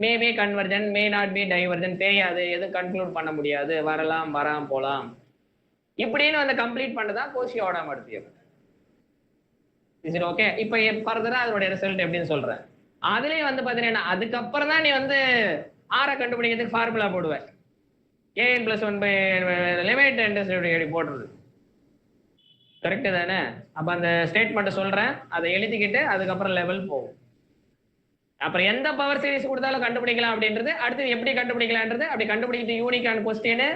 may be convergent, may not be divergent, தெரியாது, எதுவும் கன்க்ளூட் பண்ண முடியாது, வரலாம் வராம போலாம், இப்படின்னு வந்து கம்ப்ளீட் பண்ணதான் கோஷி ஹார்டாமோடு தியரி. சரி, ஓகே. இப்போ ஃபர்தரா அதோட ரிசல்ட் எப்படின்னு சொல்றேன். அதுலயும் வந்து பாத்தீங்கன்னா அதுக்கப்புறம் தான் நீ வந்து ஆரை கண்டுபிடிக்கிறதுக்கு ஃபார்முலா போடுவேன். an+1 லிமிட் போடுறது கரெக்டு தானே? அப்ப அந்த ஸ்டேட்மெண்ட் சொல்றேன், அதை எழுதிக்கிட்டு அதுக்கப்புறம் லெவல் போகும். அப்புறம் எந்த பவர் சீரிஸ் கொடுத்தாலும் கண்டுபிடிக்கலாம் அப்படின்றது. அடுத்து எப்படி கண்டுபிடிக்கலான்றது, அப்படி கண்டுபிடிக்கிறது யூனிக்கான கொஸ்டின்.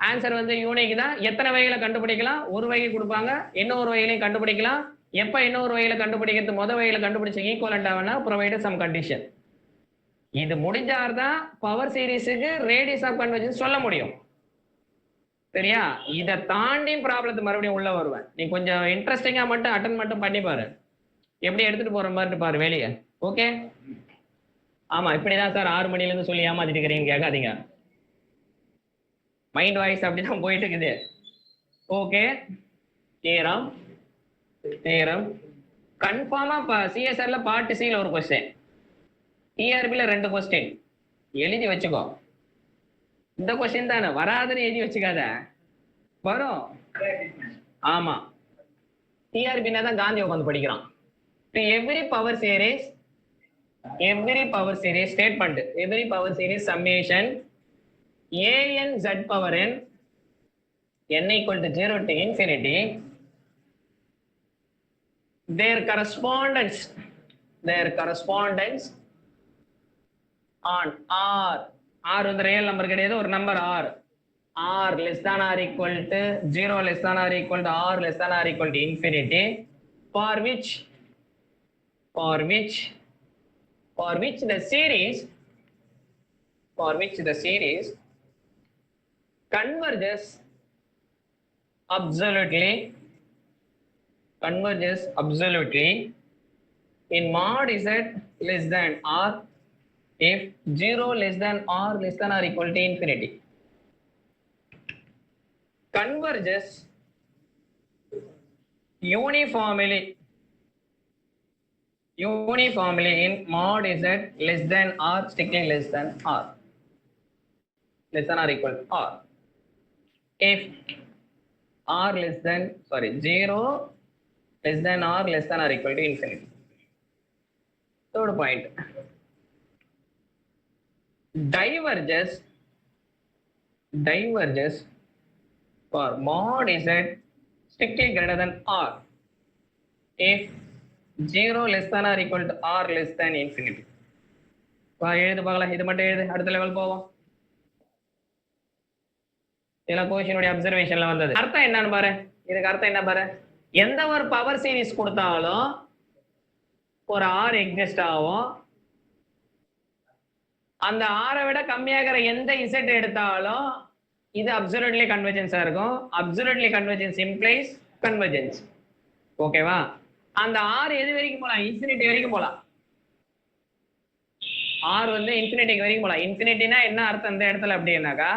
ஆன்சர் வந்து யூனிக் தான். எத்தனை வகையில கண்டுபிடிக்கலாம்? ஒரு வகை கொடுப்பாங்க, இன்னொரு வகையிலையும் கண்டுபிடிக்கலாம். எப்ப இன்னொரு வகையில கண்டுபிடிக்கிறது முத வகையில கண்டுபிடிச்ச ஈக்குவலண்ட் ஆகுனா ப்ரொவைட் சம் கண்டிஷன். இது முடிஞ்சாதான் பவர் சீரிஸுக்கு ரேடியஸ் ஆஃப் கன்வர்ஜென்ஸ் சொல்ல முடியும். சரியா? இதை தாண்டி ப்ராப்ளத்தை மறுபடியும் உள்ள வருவேன். நீ கொஞ்சம் இன்ட்ரெஸ்டிங்கா மட்டும் அட்டன் மட்டும் பண்ணி பாரு, எப்படி எடுத்துட்டு போற மாதிரி பாரு வெளியே. ஓகே? ஆமா, இப்படிதான் சார் 6 மணில இருந்து சொல்லி ஏமாத்திட்டு இருக்கிறீங்க கேட்காதீங்க. மைண்ட் வாய்ஸ் அப்படிதான் போயிட்டு இருக்குது. ஓகே, நேரம் கன்ஃபார்மா சிஎஸ்ஆர்ல பார்ட் சில ஒரு கொஸ்டின், டிஆர்பில 2 கொஸ்டின் எழுதி வச்சுக்கோ. இந்த கொஸ்டின் தானே வராதுன்னு எழுதி வச்சுக்காத, வரும். ஆமா, டிஆர்பின்னா தான் காந்தி உட்காந்து படிக்கிறான். Every power series statement, every power series summation an z power n equal to 0 to infinity, their correspondence on r வந்து ரியல் நம்பர் கிடையாது, ஒரு number r less than or equal to 0 less than or equal to r less than or equal to infinity, for which the series converges absolutely in mod z less than r if 0 less than or equal to infinity. Converges uniformly in mod z less than or strictly less than or equal to r if r less than 0 less than or equal to infinity. Third point, diverges for mod z strictly greater than r if 0 less than or equal to r less than infinity. எழுது பார்க்கலாம், இது மட்டும் எழுது, அடுத்த level போவோம். இதெல்லாம் கோஷனுடைய அப்சர்வேஷன்ல வந்தது. அர்த்தம் என்னன்னு பாரு, இதுக்கு அர்த்தம் என்ன பாரு, எந்த ஒரு பவர் சீரிஸ் கொடுத்தாலும் ஒரு ஆர் எக்ஸிஸ்ட் ஆகும், அந்த ஆரை விட கம்மியாகிற எந்த இசட் எடுத்தாலும் இது அப்சல்யூட்லி கன்வர்ஜென்ஸா இருக்கும். Absolutely convergence implies convergence. ஓகேவா? அந்த ஆர் எது வரைக்கும் போலாம்? இன்ஃபினிட்டி வரைக்கும் போலாம். ஆர் வந்து இன்ஃபினிட்டிக்கு வரைக்கும் போலாம். இன்ஃபினிட்டினா என்ன அர்த்தம் இந்த இடத்துல அப்படின்னாக்கா,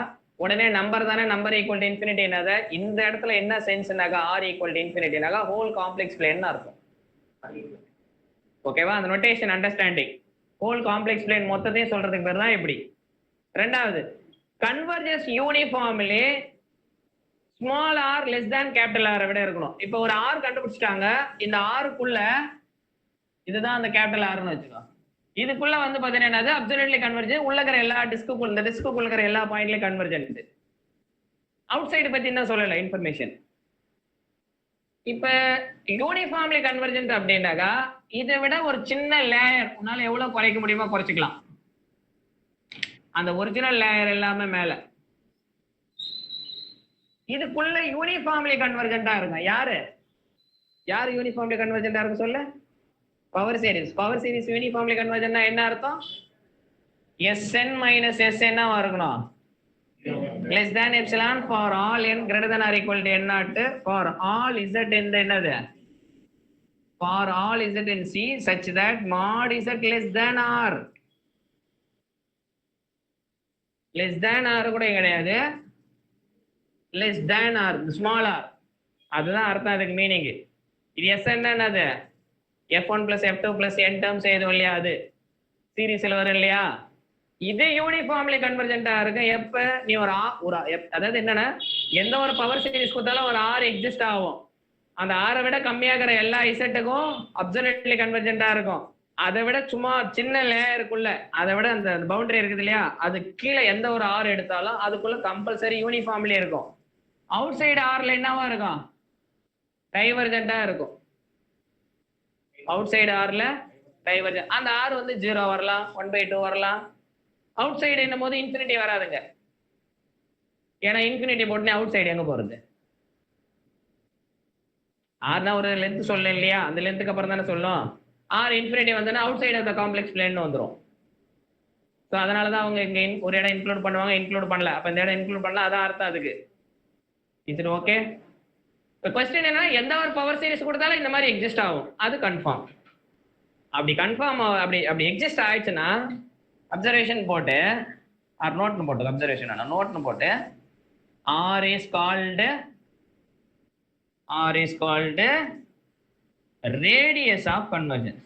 உடனே நம்பர் தானே, நம்பர் ஈக்குவல் டு இன்ஃபினிட்டி. என்னது இந்த இடத்துல என்ன சென்ஸ்னாக்கா, ஆர் ஈக்குவல் டு இன்ஃபினிட்டினாக்கா ஹோல் காம்ப்ளெக்ஸ் பிளேன் அர்த்தம். ஓகேவா? அந்த notation understanding, whole complex plane மொத்தத்தையும் சொல்றதுக்கு பேர் தான் இப்படி. ரெண்டாவது, converges uniformly small R less than capital ஆரை விட இருக்கணும். இப்போ ஒரு ஆர் கண்டுபிடிச்சிட்டாங்க, இந்த ஆருக்குள்ள இதுதான் அந்த கேபிட்டல் ஆர்னு வச்சுக்கோ, இதுக்குள்ள வந்து பாத்தீங்கன்னா அப்சல்யூட்லி கன்வர்ஜென்ட், உள்ள இருக்கிற எல்லா டிஸ்க்குள்ள, இந்த டிஸ்க்குள்ள இருக்கிற எல்லா பாயிண்ட்லயும் கன்வர்ஜென்ட். அவுட் சைடு பத்தி என்ன சொல்லல இன்ஃபர்மேஷன். இப்ப யூனிஃபார்ம்லி கன்வர்ஜென்ட் அப்படின்னாக்கா இதை விட ஒரு சின்ன லேயர் உன்னால எவ்வளவு குறைக்க முடியுமோ குறைச்சிக்கலாம். அந்த ஒரிஜினல் லேயர் எல்லாமே மேல, இதுக்குள்ள யூனிஃபார்ம்லி கன்வர்ஜென்டா இருக்கும். யாரு யூனிஃபார்ம்லி கன்வர்ஜென்டா இருக்கு சொல்லு? Power series. Power series uniformly கன்வர்ஜென்ட்னா என்ன அர்த்தம்? Sn minus Sn இருக்கணும். less than epsilon for all n greater than or equal to n naught for all z in the என்னது, for all z in C such that mod z less than r. less than r கூட கிடையாது, less than r, small r. அதுதான் அர்த்தம், அதுக்கு meaning. இது Sn என்னது, f1 plus f2 plus n terms எதுவும் இல்லையா, அது சீரிஸ்ல வரும் இல்லையா. இது யூனிஃபார்ம்லி கன்வர்ஜென்டா இருக்கு எப்ப நீ ஒரு அதாவது என்னன்னா, எந்த ஒரு பவர் சீரிஸ் கொடுத்தாலும் ஒரு ஆர் எக்ஸிஸ்ட் ஆகும். அந்த ஆரை விட கம்மியாகிற எல்லா இசட்டுக்கும் அப்சல்யூட்லி கன்வர்ஜென்டா இருக்கும். அதை விட சும்மா சின்ன லேயருக்குள்ள, அதை விட அந்த பவுண்டரி இருக்குது இல்லையா, அது கீழே எந்த ஒரு ஆர் எடுத்தாலும் அதுக்குள்ள கம்பல்சரி யூனிஃபார்ம்லி இருக்கும். அவுட் சைடு ஆர்ல என்னவா இருக்கும்? டைவர்ஜென்டா இருக்கும். அவுட் சைடு ஆர்ல டைவர்ஜென்ட். அந்த ஆர் வந்து 0 வரலாம், 1/2 வரலாம். அவுட் சைடு என்னும் போது இன்ஃபினிட்டி வராதுங்க, ஏன்னா இன்ஃபினிட்டி போட்டுனே அவுட் சைடு எங்க போறது? ஆர்னா ஒரு லென்த் சொல்ல இல்லையா, அந்த லென்த்துக்கு அப்புறம் தானே சொல்லும். ஆர் இன்ஃபினிட்டி வந்தோன்னா outside of the complex plane வந்துடும். ஸோ அதனாலதான் அவங்க இங்க ஒரு இடம் இன்க்ளூட் பண்ணுவாங்க, இன்க்ளூட் பண்ணல. அப்ப இந்த இடம் இன்க்ளூட் பண்ணல, அதான் அர்த்தம் அதுக்கு. இது ஓகே. இப்போ கொஸ்டின் என்ன, எந்த ஒரு பவர் சீரிஸ் கொடுத்தாலும் இந்த மாதிரி எக்ஸிஸ்ட் ஆகும், அது கன்ஃபார்ம். அப்படி கன்ஃபார்ம் அப்படி எக்ஸிஸ்ட் ஆயிடுச்சுன்னா அப்சர்வேஷன் போட்டு, ஆர் நோட்னு போட்டு, அப்சர்வேஷன் நோட்னு போட்டு, R is called radius of convergence.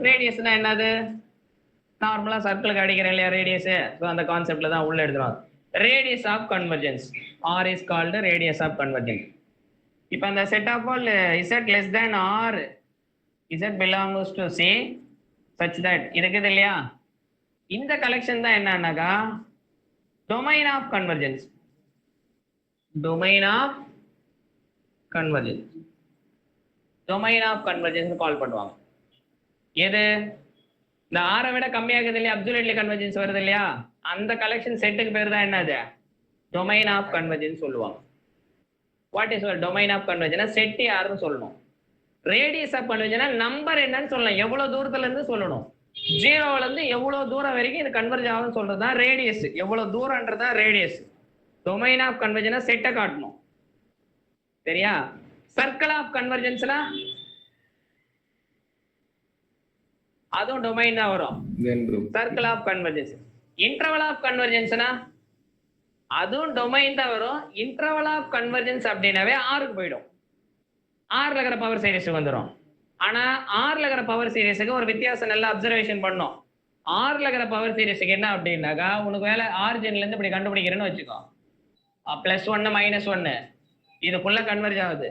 ரேடியஸ்னா என்னது? நார்மலா சர்க்கிளுக்கு அடிக்கிறேன் இல்லையா ரேடியஸ், ஸோ அந்த கான்செப்ட்ல தான் உள்ள எடுத்துருவாங்க. Radius of convergence, R is called radius of convergence. இப்போ அந்த set of all Z less than R, Z belongs to C such that இருக்குது இல்லையா, இந்த கலெக்ஷன் தான் என்னன்னாக்கா domain of convergence. Domain of convergence call பண்ணுவாங்க. எது? இந்த ஆரை விட கம்மியாகுது இல்லையா, அப்சல்யூட்லி கன்வர்ஜென்ஸ் வருது இல்லையா, அந்த கலெக்ஷன் செட்டுக்கு பேர் தான் என்னது, டொமைன் ஆஃப் கன்வர்ஜென்ஸ் சொல்லுவாங்க. What is domain of convergence? Set யாருன்னு சொல்லணும். ரேடியஸ் ஆஃப் கன்வர்ஜென்ஸ் நம்பர் என்னன்னு சொல்லலாம், எவ்வளவு தூரத்துல இருந்து சொல்லணும். 0ல இருந்து எவ்வளவு தூரம் வரைக்கும் இது கன்வர்ஜ் ஆகும்னு சொல்றதுதான் ரேடியஸ். எவ்வளவு தூரம்ன்றதான் ரேடியஸ். டொமைன் ஆஃப் கன்வர்ஜென்ஸ் செட்டை காட்டணும், சரியா? சர்க்கிள் ஆஃப் கன்வர்ஜென்ஸ்னா அதுவும் டொமைன் தான் வரும். Then bro. Circle of convergence. Interval of கன்வர்ஜென்ஸ்னா அதுவும் டொமைன் தான் வரும். இன்டர்வல் ஆஃப் கன்வர்ஜென்ஸ் அப்படின்னாவே ஆருக்கு போயிடும். ஆர்ல இருக்கிற பவர் சீரிஸுக்கு வந்துடும். ஆனா ஆர்ல இருக்கிற பவர் சீரிஸுக்கு ஒரு வித்தியாசம் நல்லா அப்சர்வேஷன் பண்ணோம். ஆர்ல இருக்கிற பவர் சீரிஸுக்கு என்ன அப்படின்னாக்கா உனக்கு வேலை ஆரிஜின்ல இருந்து இப்படி கண்டுபிடிக்கிறேன்னு வச்சுக்கோ. +1 -1 இதுக்குள்ள கன்வர்ஜ் ஆகுது.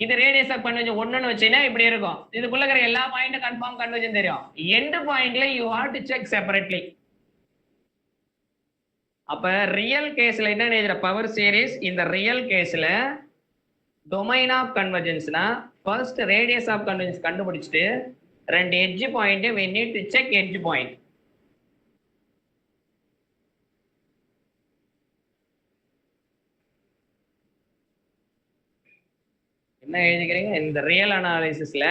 இது ரேடியஸ் ஆஃப் கன்வர்ஜன் 1ன்னு வச்சீங்கன்னா இப்படி இருக்கும். இதுக்குள்ள இருக்கிற எல்லா பாயிண்ட்டும் கன்ஃபார்ம் கன்வர்ஜன் தெரியும். எண்ட் பாயிண்ட்ல you have to check separately. அப்ப ரியல் கேஸ்ல என்ன எழுதுற பவர் சீரிஸ் இந்த ரியல் கேஸ்ல டொமைன் ஆஃப் கன்வர்ஜென்ஸ்னா ஃபர்ஸ்ட் ரேடியஸ் ஆஃப் கன்வர்ஜென்ஸ் கண்டுபிடிச்சிட்டு ரெண்டு edge point we need to check edge point. என்ன எழுதிக்கிறீங்க இந்த ரியல் அனாலிசிஸ்ல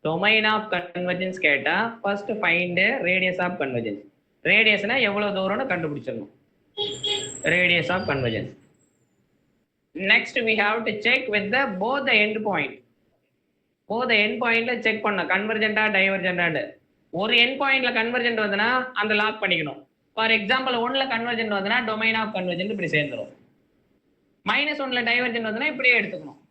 டொமைன் ஆஃப் கன்வர்ஜென்ஸ் கேட்டா first find radius of convergence. ரேடியஸ்னா எவ்வளவு தூரம்னு கண்டுபிடிச்சிடணும். Radius of convergence. Next we have to check with the both the end point. both the end pointல செக் பண்ணணும் கன்வர்ஜென்ட்டா டைவர்ஜென்ட்டான்னு. ஒரு எண்ட் பாயிண்ட்ல கன்வர்ஜென்ட் வந்தனா அந்த லாக் பண்ணிக்கணும். ஃபார் எக்ஸாம்பிள் 1ல கன்வர்ஜென்ட் வந்தனா டொமைன் ஆஃப் கன்வர்ஜென்ட் இப்படி சேர்ந்துரும். -1ல டைவர்ஜென்ட் வந்தனா இப்படியே எடுத்துக்கணும்.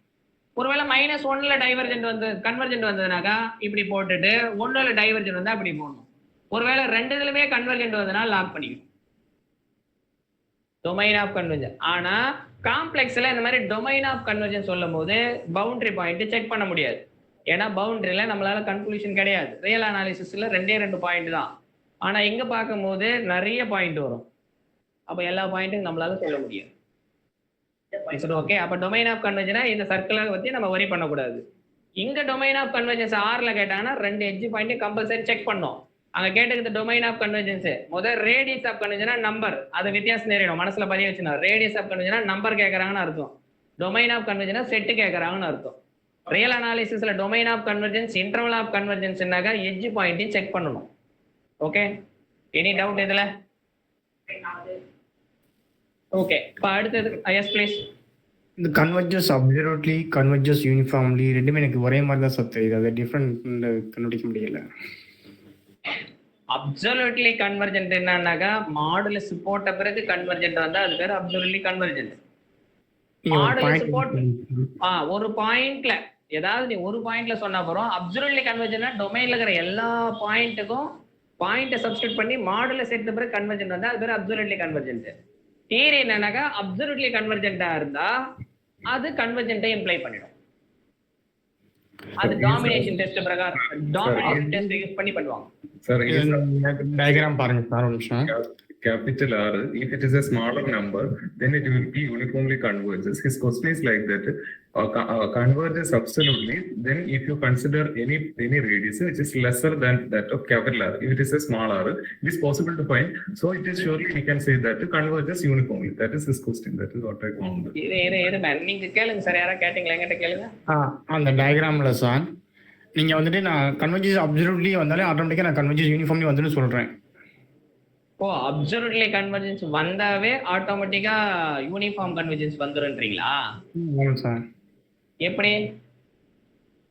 ஒருவேளை -1ல டைவர்ஜென்ட் வந்து கன்வர்ஜென்ட் வந்ததுனாக்கா இப்படி போட்டுட்டு 1ல டைவர்ஜென்ட் வந்தா அப்படி போடணும். ஒருவேளை ரெண்டுலயுமே கன்வர்ஜென்ட் வந்தனா லாக் பண்ணிக்கணும். Domain of convergence. ஆனா காம்ப்ளெக்ஸ்ல இந்த மாதிரி டொமைன் ஆஃப் கன்வர்ஜென்ஸ் சொல்லும் போது பவுண்டரி பாயிண்ட் செக் பண்ண முடியாது. ஏன்னா பவுண்டரியில நம்மளால கன்க்ளூஷன் கிடையாது. ரியல் அனாலிசிஸ்ல 2 பாயிண்ட் தான். ஆனா இங்க பார்க்கும்போது நிறைய பாயிண்ட் வரும். அப்ப எல்லா பாயிண்ட்டும் நம்மளால சொல்ல முடியாது. ஓகே, அப்ப டொமைன் ஆஃப் கன்வர்ஜென்ஸா இந்த சர்க்கிளை பத்தி நம்ம வரி பண்ணக்கூடாது. இங்க டொமைன் ஆஃப் கன்வர்ஜென்ஸ் ஆர்ல கேட்டாங்கன்னா 2 எட்ஜ் பாயிண்ட் கம்பல்சரி செக் பண்ணோம். அங்க கேட்டது டொமைன் ஆஃப் கன்வர்ஜென்ஸ் முதல் ரேடியஸ் ஆஃப் கன்வர்ஜென்ஸ்னா நம்பர், அது வித்தியாசம் தெரியணும், மனசுல பதிய வச்சுனா. ரேடியஸ் ஆஃப் கன்வர்ஜென்ஸ்னா நம்பர் கேட்கறாங்கன்னு அர்த்தம். டொமைன் ஆஃப் கன்வர்ஜென்ஸ்னா செட் கேட்கறாங்கன்னு அர்த்தம். ரியல் அனாலிசிஸ்ல domain of convergence interval of கன்வர்ஜென்ஸ்னாக்கா எட்ஜ் பாயிண்ட் செக் பண்ணணும். ஓகே, எனி டவுட் இதுல? ஓகே, இப்போ அடுத்தது எஸ் ப்ளீஸ். இந்த கன்வர்ஜஸ் அப்சல்யூட்லி கன்வர்ஜஸ் யூனிஃபார்ம்லி ரெண்டுமே எனக்கு ஒரே மாதிரி தான் சார் தெரியுது. அது டிஃப்ரெண்ட் கண்டுபிடிக்க முடியல. அப்சல்யூட்லி கன்வர்ஜென்ட் என்னன்னாக்கா மாடுலஸ் போட்ட பிறகு கன்வர்ஜென்ட் வந்தா அது பேர் அப்சல்யூட்லி கன்வர்ஜென்ட். மாடுலஸ் போட்டு ஒரு பாயிண்ட்ல ஏதாவது நீ ஒரு பாயிண்ட்ல சொன்னா போறோம். அப்சல்யூட்லி கன்வர்ஜென்ட்னா டொமைன்ல இருக்கிற எல்லா பாயிண்ட்டுக்கும் பாயிண்ட்டை சப்ஸ்டிட்யூட் பண்ணி மாடுலஸ் எடுத்த பிறகு கன்வர்ஜென்ட் வந்தா அது பேர் அப்சல்யூட்லி கன்வர்ஜென்ட். தியரி என்னன்னாக்கா அப்சல்யூட்லி கன்வர்ஜென்ட்டா இருந்தா அது கன்வர்ஜென்ட்டை இம்ப்ளை பண்ணிடும். அது டாமினேஷன் டெஸ்ட் பிரகாரம் டாமினேஷன் டெஸ்ட் யூஸ் பண்ணி பண்ணுவாங்க. Sir, டயகிராம் பாருங்க சார் ஒரு நிமிஷம். capital R, if it is a smaller number, then it will be uniformly converges. His question is like that, converges absolutely, then if you consider any radius which is lesser than that of capital R, if it is a small r, it is possible to find. So it is surely we can say that converges uniformly. That is his question. That is what I found. நீங்க கேளுங்க sir, யாரா கேட்டீங்களா? என்கிட்ட கேளுங்க. அந்த டயகிராம்ல sir நீங்க வந்துட்டு நான் கன்வர்ஜஸ் அப்சல்யூட்லி வந்தாலே ஆட்டோமேட்டிக்கா நான் கன்வர்ஜஸ் யூனிஃபார்ம்லி வந்துன்னு சொல்றேன். ஓ, அப்சல்யூட்லி கன்வர்ஜென்ஸ் வந்தாவே ஆட்டோமேட்டிக்கா யூனிஃபார்ம் கன்வர்ஜென்ஸ் வந்துருன்றீங்களா? ஆமாம் சார். எப்படி?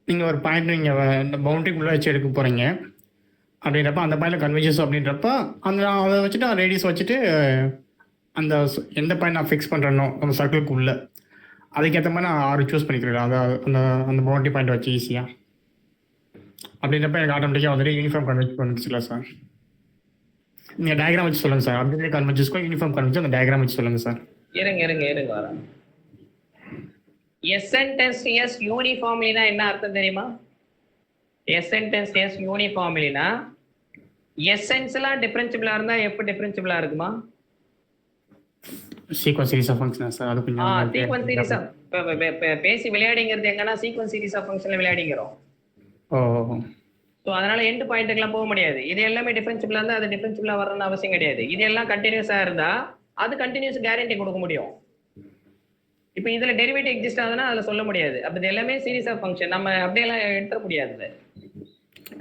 நீங்க ஒரு பாயிண்ட் நீங்க பவுண்டரிக்குள்ள வச்சு எடுக்க போறீங்க அப்படின்றப்ப அந்த பாயிண்ட்ல கன்வர்ஜஸ் அப்படின்றப்ப அந்த அதை வச்சுட்டு ரேடியஸ் வச்சுட்டு அந்த எந்த பாயிண்ட் நான் ஃபிக்ஸ் பண்றேனோ அந்த சர்க்கிளுக்குள்ள அதுக்கேற்ற மாதிரி நான் ஆறு சூஸ் பண்ணிக்கிறேன். அதை அந்த அந்த பவுண்டரி பாயிண்ட் வச்சு ஈஸியா அப்படின்றப்ப எனக்கு ஆட்டோமேட்டிக்கா வந்துட்டு யூனிஃபார்ம் கன்வர்ஜ் பண்ணிச்சுல சார். நீங்க டயகிராம் வச்சு சொல்லுங்க சார். அப்சல்யூட்லி கன்வர்ஜஸ்க்கும் யூனிஃபார்ம் கன்வர்ஜஸ் அந்த டயகிராம் வச்சு சொல்லுங்க சார். இருங்க வரேன். எஸ் சென்டென்ஸ் எஸ் யூனிஃபார்ம்லினா என்ன அர்த்தம் தெரியுமா? எஸ் சென்டென்ஸ் எஸ் யூனிஃபார்ம்லினா எசென்ஸ்லாம் டிஃபரன்ஷியபிளா இருந்தா எப்ப டிஃபரன்ஷியபிளா இருக்குமா? Sequence series of functions sir. அது கொஞ்சம் சீக்வென்ஸ் சீரிஸ் ஆஃப் பேசி விளையாடிங்கிறது எங்கன்னா சீக்வென்ஸ் சீரிஸ் ஆஃப் ஃபங்க்ஷன்ல விளையாடிங்கிறோம். ஓ, ஸோ அதனால எண்ட் பாயிண்ட்டுக்கெல்லாம் போக முடியாது. இது எல்லாமே டிஃபரன்ஷியபிளா இருந்தா அது டிஃபரன்ஷியபிளா வரணும்னு அவசியம் கிடையாது. இது எல்லாம் கண்டினியூஸா இருந்தா அது கண்டினியூஸ் கேரண்டி கொடுக்க முடியும். இப்போ இதுல டெரிவேட்டிவ் எக்ஸிஸ்ட் ஆகுதுன்னா அதுல சொல்ல முடியாது. அப்ப இது எல்லாமே சீரிஸ் ஆஃப் ஃபங்க்ஷன், நம்ம அப்படியெல்லாம் எடுத்துட முடியாது.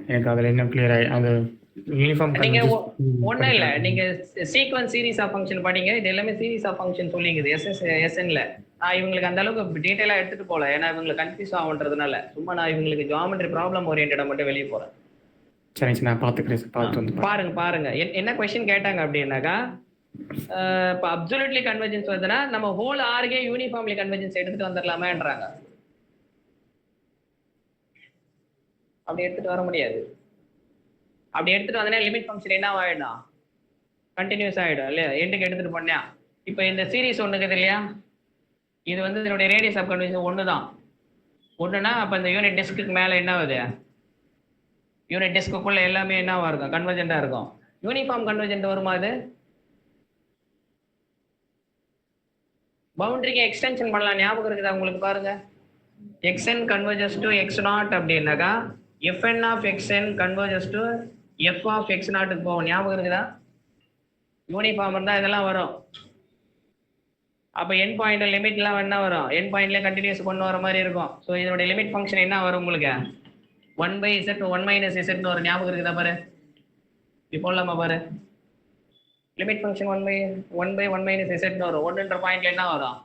எனக்கு அதுல என்ன கிளியர் ஆயி அது யூனிஃபார்ம் நீங்க ஒண்ணும் இல்ல, நீங்க சீக்வென்ஸ் சீரிஸ் ஆஃப் ஃபங்க்ஷன் படிங்க. இது எல்லாமே சீரிஸ் ஆஃப் ஃபங்க்ஷன் சொல்லிங்குது எஸ்என்ல. நான் இவங்களுக்கு அந்த அளவுக்கு டீடைலா எடுத்துட்டு போல, ஏன்னா இவங்களுக்கு கன்ஃபியூஸ் ஆகுன்றதுனால. சும்மா நான் இவங்களுக்கு ஜியோமெட்ரி ப்ராப்ளம் ஓரியன்டா மட்டும் வெளியே போறேன். சரிங்க சார், நான் பார்த்துக்கிறேன் சார், பார்த்து வந்து பாருங்க என்ன கொஸ்டின் கேட்டாங்க அப்படின்னாக்கா, இப்போ அப்சல்யூட்லி கன்வர்ஜென்ஸ் வருதுன்னா நம்ம ஹோல் ஆர்கே யூனிஃபார்ம்லி கன்வர்ஜென்ஸ் எடுத்துட்டு வந்துடலாமான்றாங்க. அப்படி எடுத்துட்டு வர முடியாது. அப்படி எடுத்துட்டு வந்தா லிமிட் ஃபங்க்ஷன் என்ன ஆயிடும்? கண்டினியூஸ் ஆயிடும் இல்லையா? எண்டுக்கு எடுத்துட்டு போனியா. இப்போ இந்த சீரிஸ் ஒண்ணுக்குது இல்லையா, இது வந்து இதனுடைய ரேடியஸ் ஆஃப் கன்வர்ஜென்ஸ் ஒன்று தான். ஒன்றுனா அப்போ இந்த யூனிட் டிஸ்க்கு மேலே என்ன ஆகுது? யூனிட் டிஸ்க்குள்ள எல்லாமே என்னவா இருக்கும்? கன்வர்ஜென்டா இருக்கும். யூனிஃபார்ம் கன்வர்ஜென்ட் வருமா? அது பவுண்டரிக்கு எக்ஸ்டென்ஷன் பண்ணலாம். ஞாபகம் இருக்குதா உங்களுக்கு? பாருங்க, xn converges to x0 அப்படின்னாக்கா fn of xn converges to f of x0 க்கு போகும். ஞாபகம் இருக்குதா? யூனிஃபார்ம் இருந்தா இதெல்லாம் வரும். அப்ப என் பாயிண்ட் லிமிட்லாம் என்ன வரும்? என் பாயிண்ட்ல கண்டினியூஸ் கொண்டு வர மாதிரி இருக்கும். ஸோ இதனுடைய லிமிட் ஃபங்க்ஷன் என்ன வரும் உங்களுக்கு? 1/z 1 - z ஒரு ஞாபகம் இருக்குதா? பாரு, இப்போ இல்லாம பாரு, லிமிட் ஃபங்க்ஷன் 1/1 - z வரும். 1ன்ற பாயிண்ட்ல என்ன வரும்?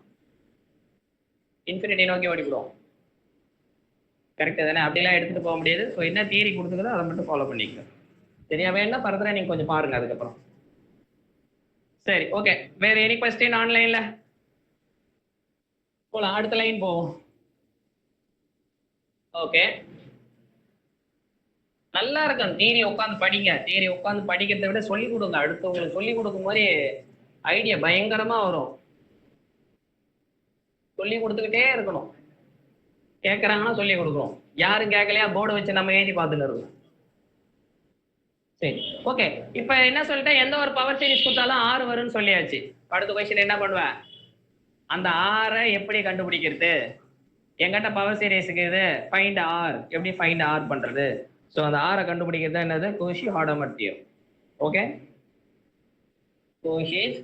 இன்ஃபினிட்டி நோக்கி ஓடிவிடும். கரெக்ட் தானே? அப்படிலாம் எடுத்துட்டு போக முடியாது. ஸோ என்ன தியரி கொடுத்துக்கிறதோ அதை மட்டும் ஃபாலோ பண்ணிக்க. சரியா? வேணா ஃபர்தரா நீங்க கொஞ்சம் பாருங்க அதுக்கப்புறம். சரி, ஓகே. வேற எனி கொஸ்டின் ஆன்லைன்ல? போலாம், அடுத்த லைன் போவோம். ஓகே, நல்லா இருக்கும். தியரி உட்காந்து படிங்க. தியரி உட்காந்து படிக்கிறதை விட சொல்லி கொடுங்க. அடுத்தவங்களுக்கு சொல்லி கொடுக்கும் போது ஐடியா பயங்கரமா வரும். சொல்லி கொடுத்துக்கிட்டே இருக்கணும். கேட்கறாங்கன்னா சொல்லி கொடுக்கணும். யாரும் கேட்கலையா போர்டு வச்சு நம்ம எழுதி பார்த்துட்டு இருக்கோம். சரி, ஓகே. இப்ப என்ன சொல்லிட்டேன்? எந்த ஒரு பவர் சீரிஸ் கொடுத்தாலும் ஆறு வரும்னு சொல்லியாச்சு. அடுத்த கொஸ்டின் என்ன பண்ணுவேன்? அந்த ஆரை எப்படி கண்டுபிடிக்கிறது? எங்கிட்ட பவர் சீரிஸ்க்கு இது ஃபைண்ட் ஆர். எப்படி ஃபைண்ட் ஆர் பண்றது? ஸோ அந்த ஆரை கண்டுபிடிக்கிறது என்னது? கோஷி ஹாடமர் தியரம். ஓகே, கோஷிஸ்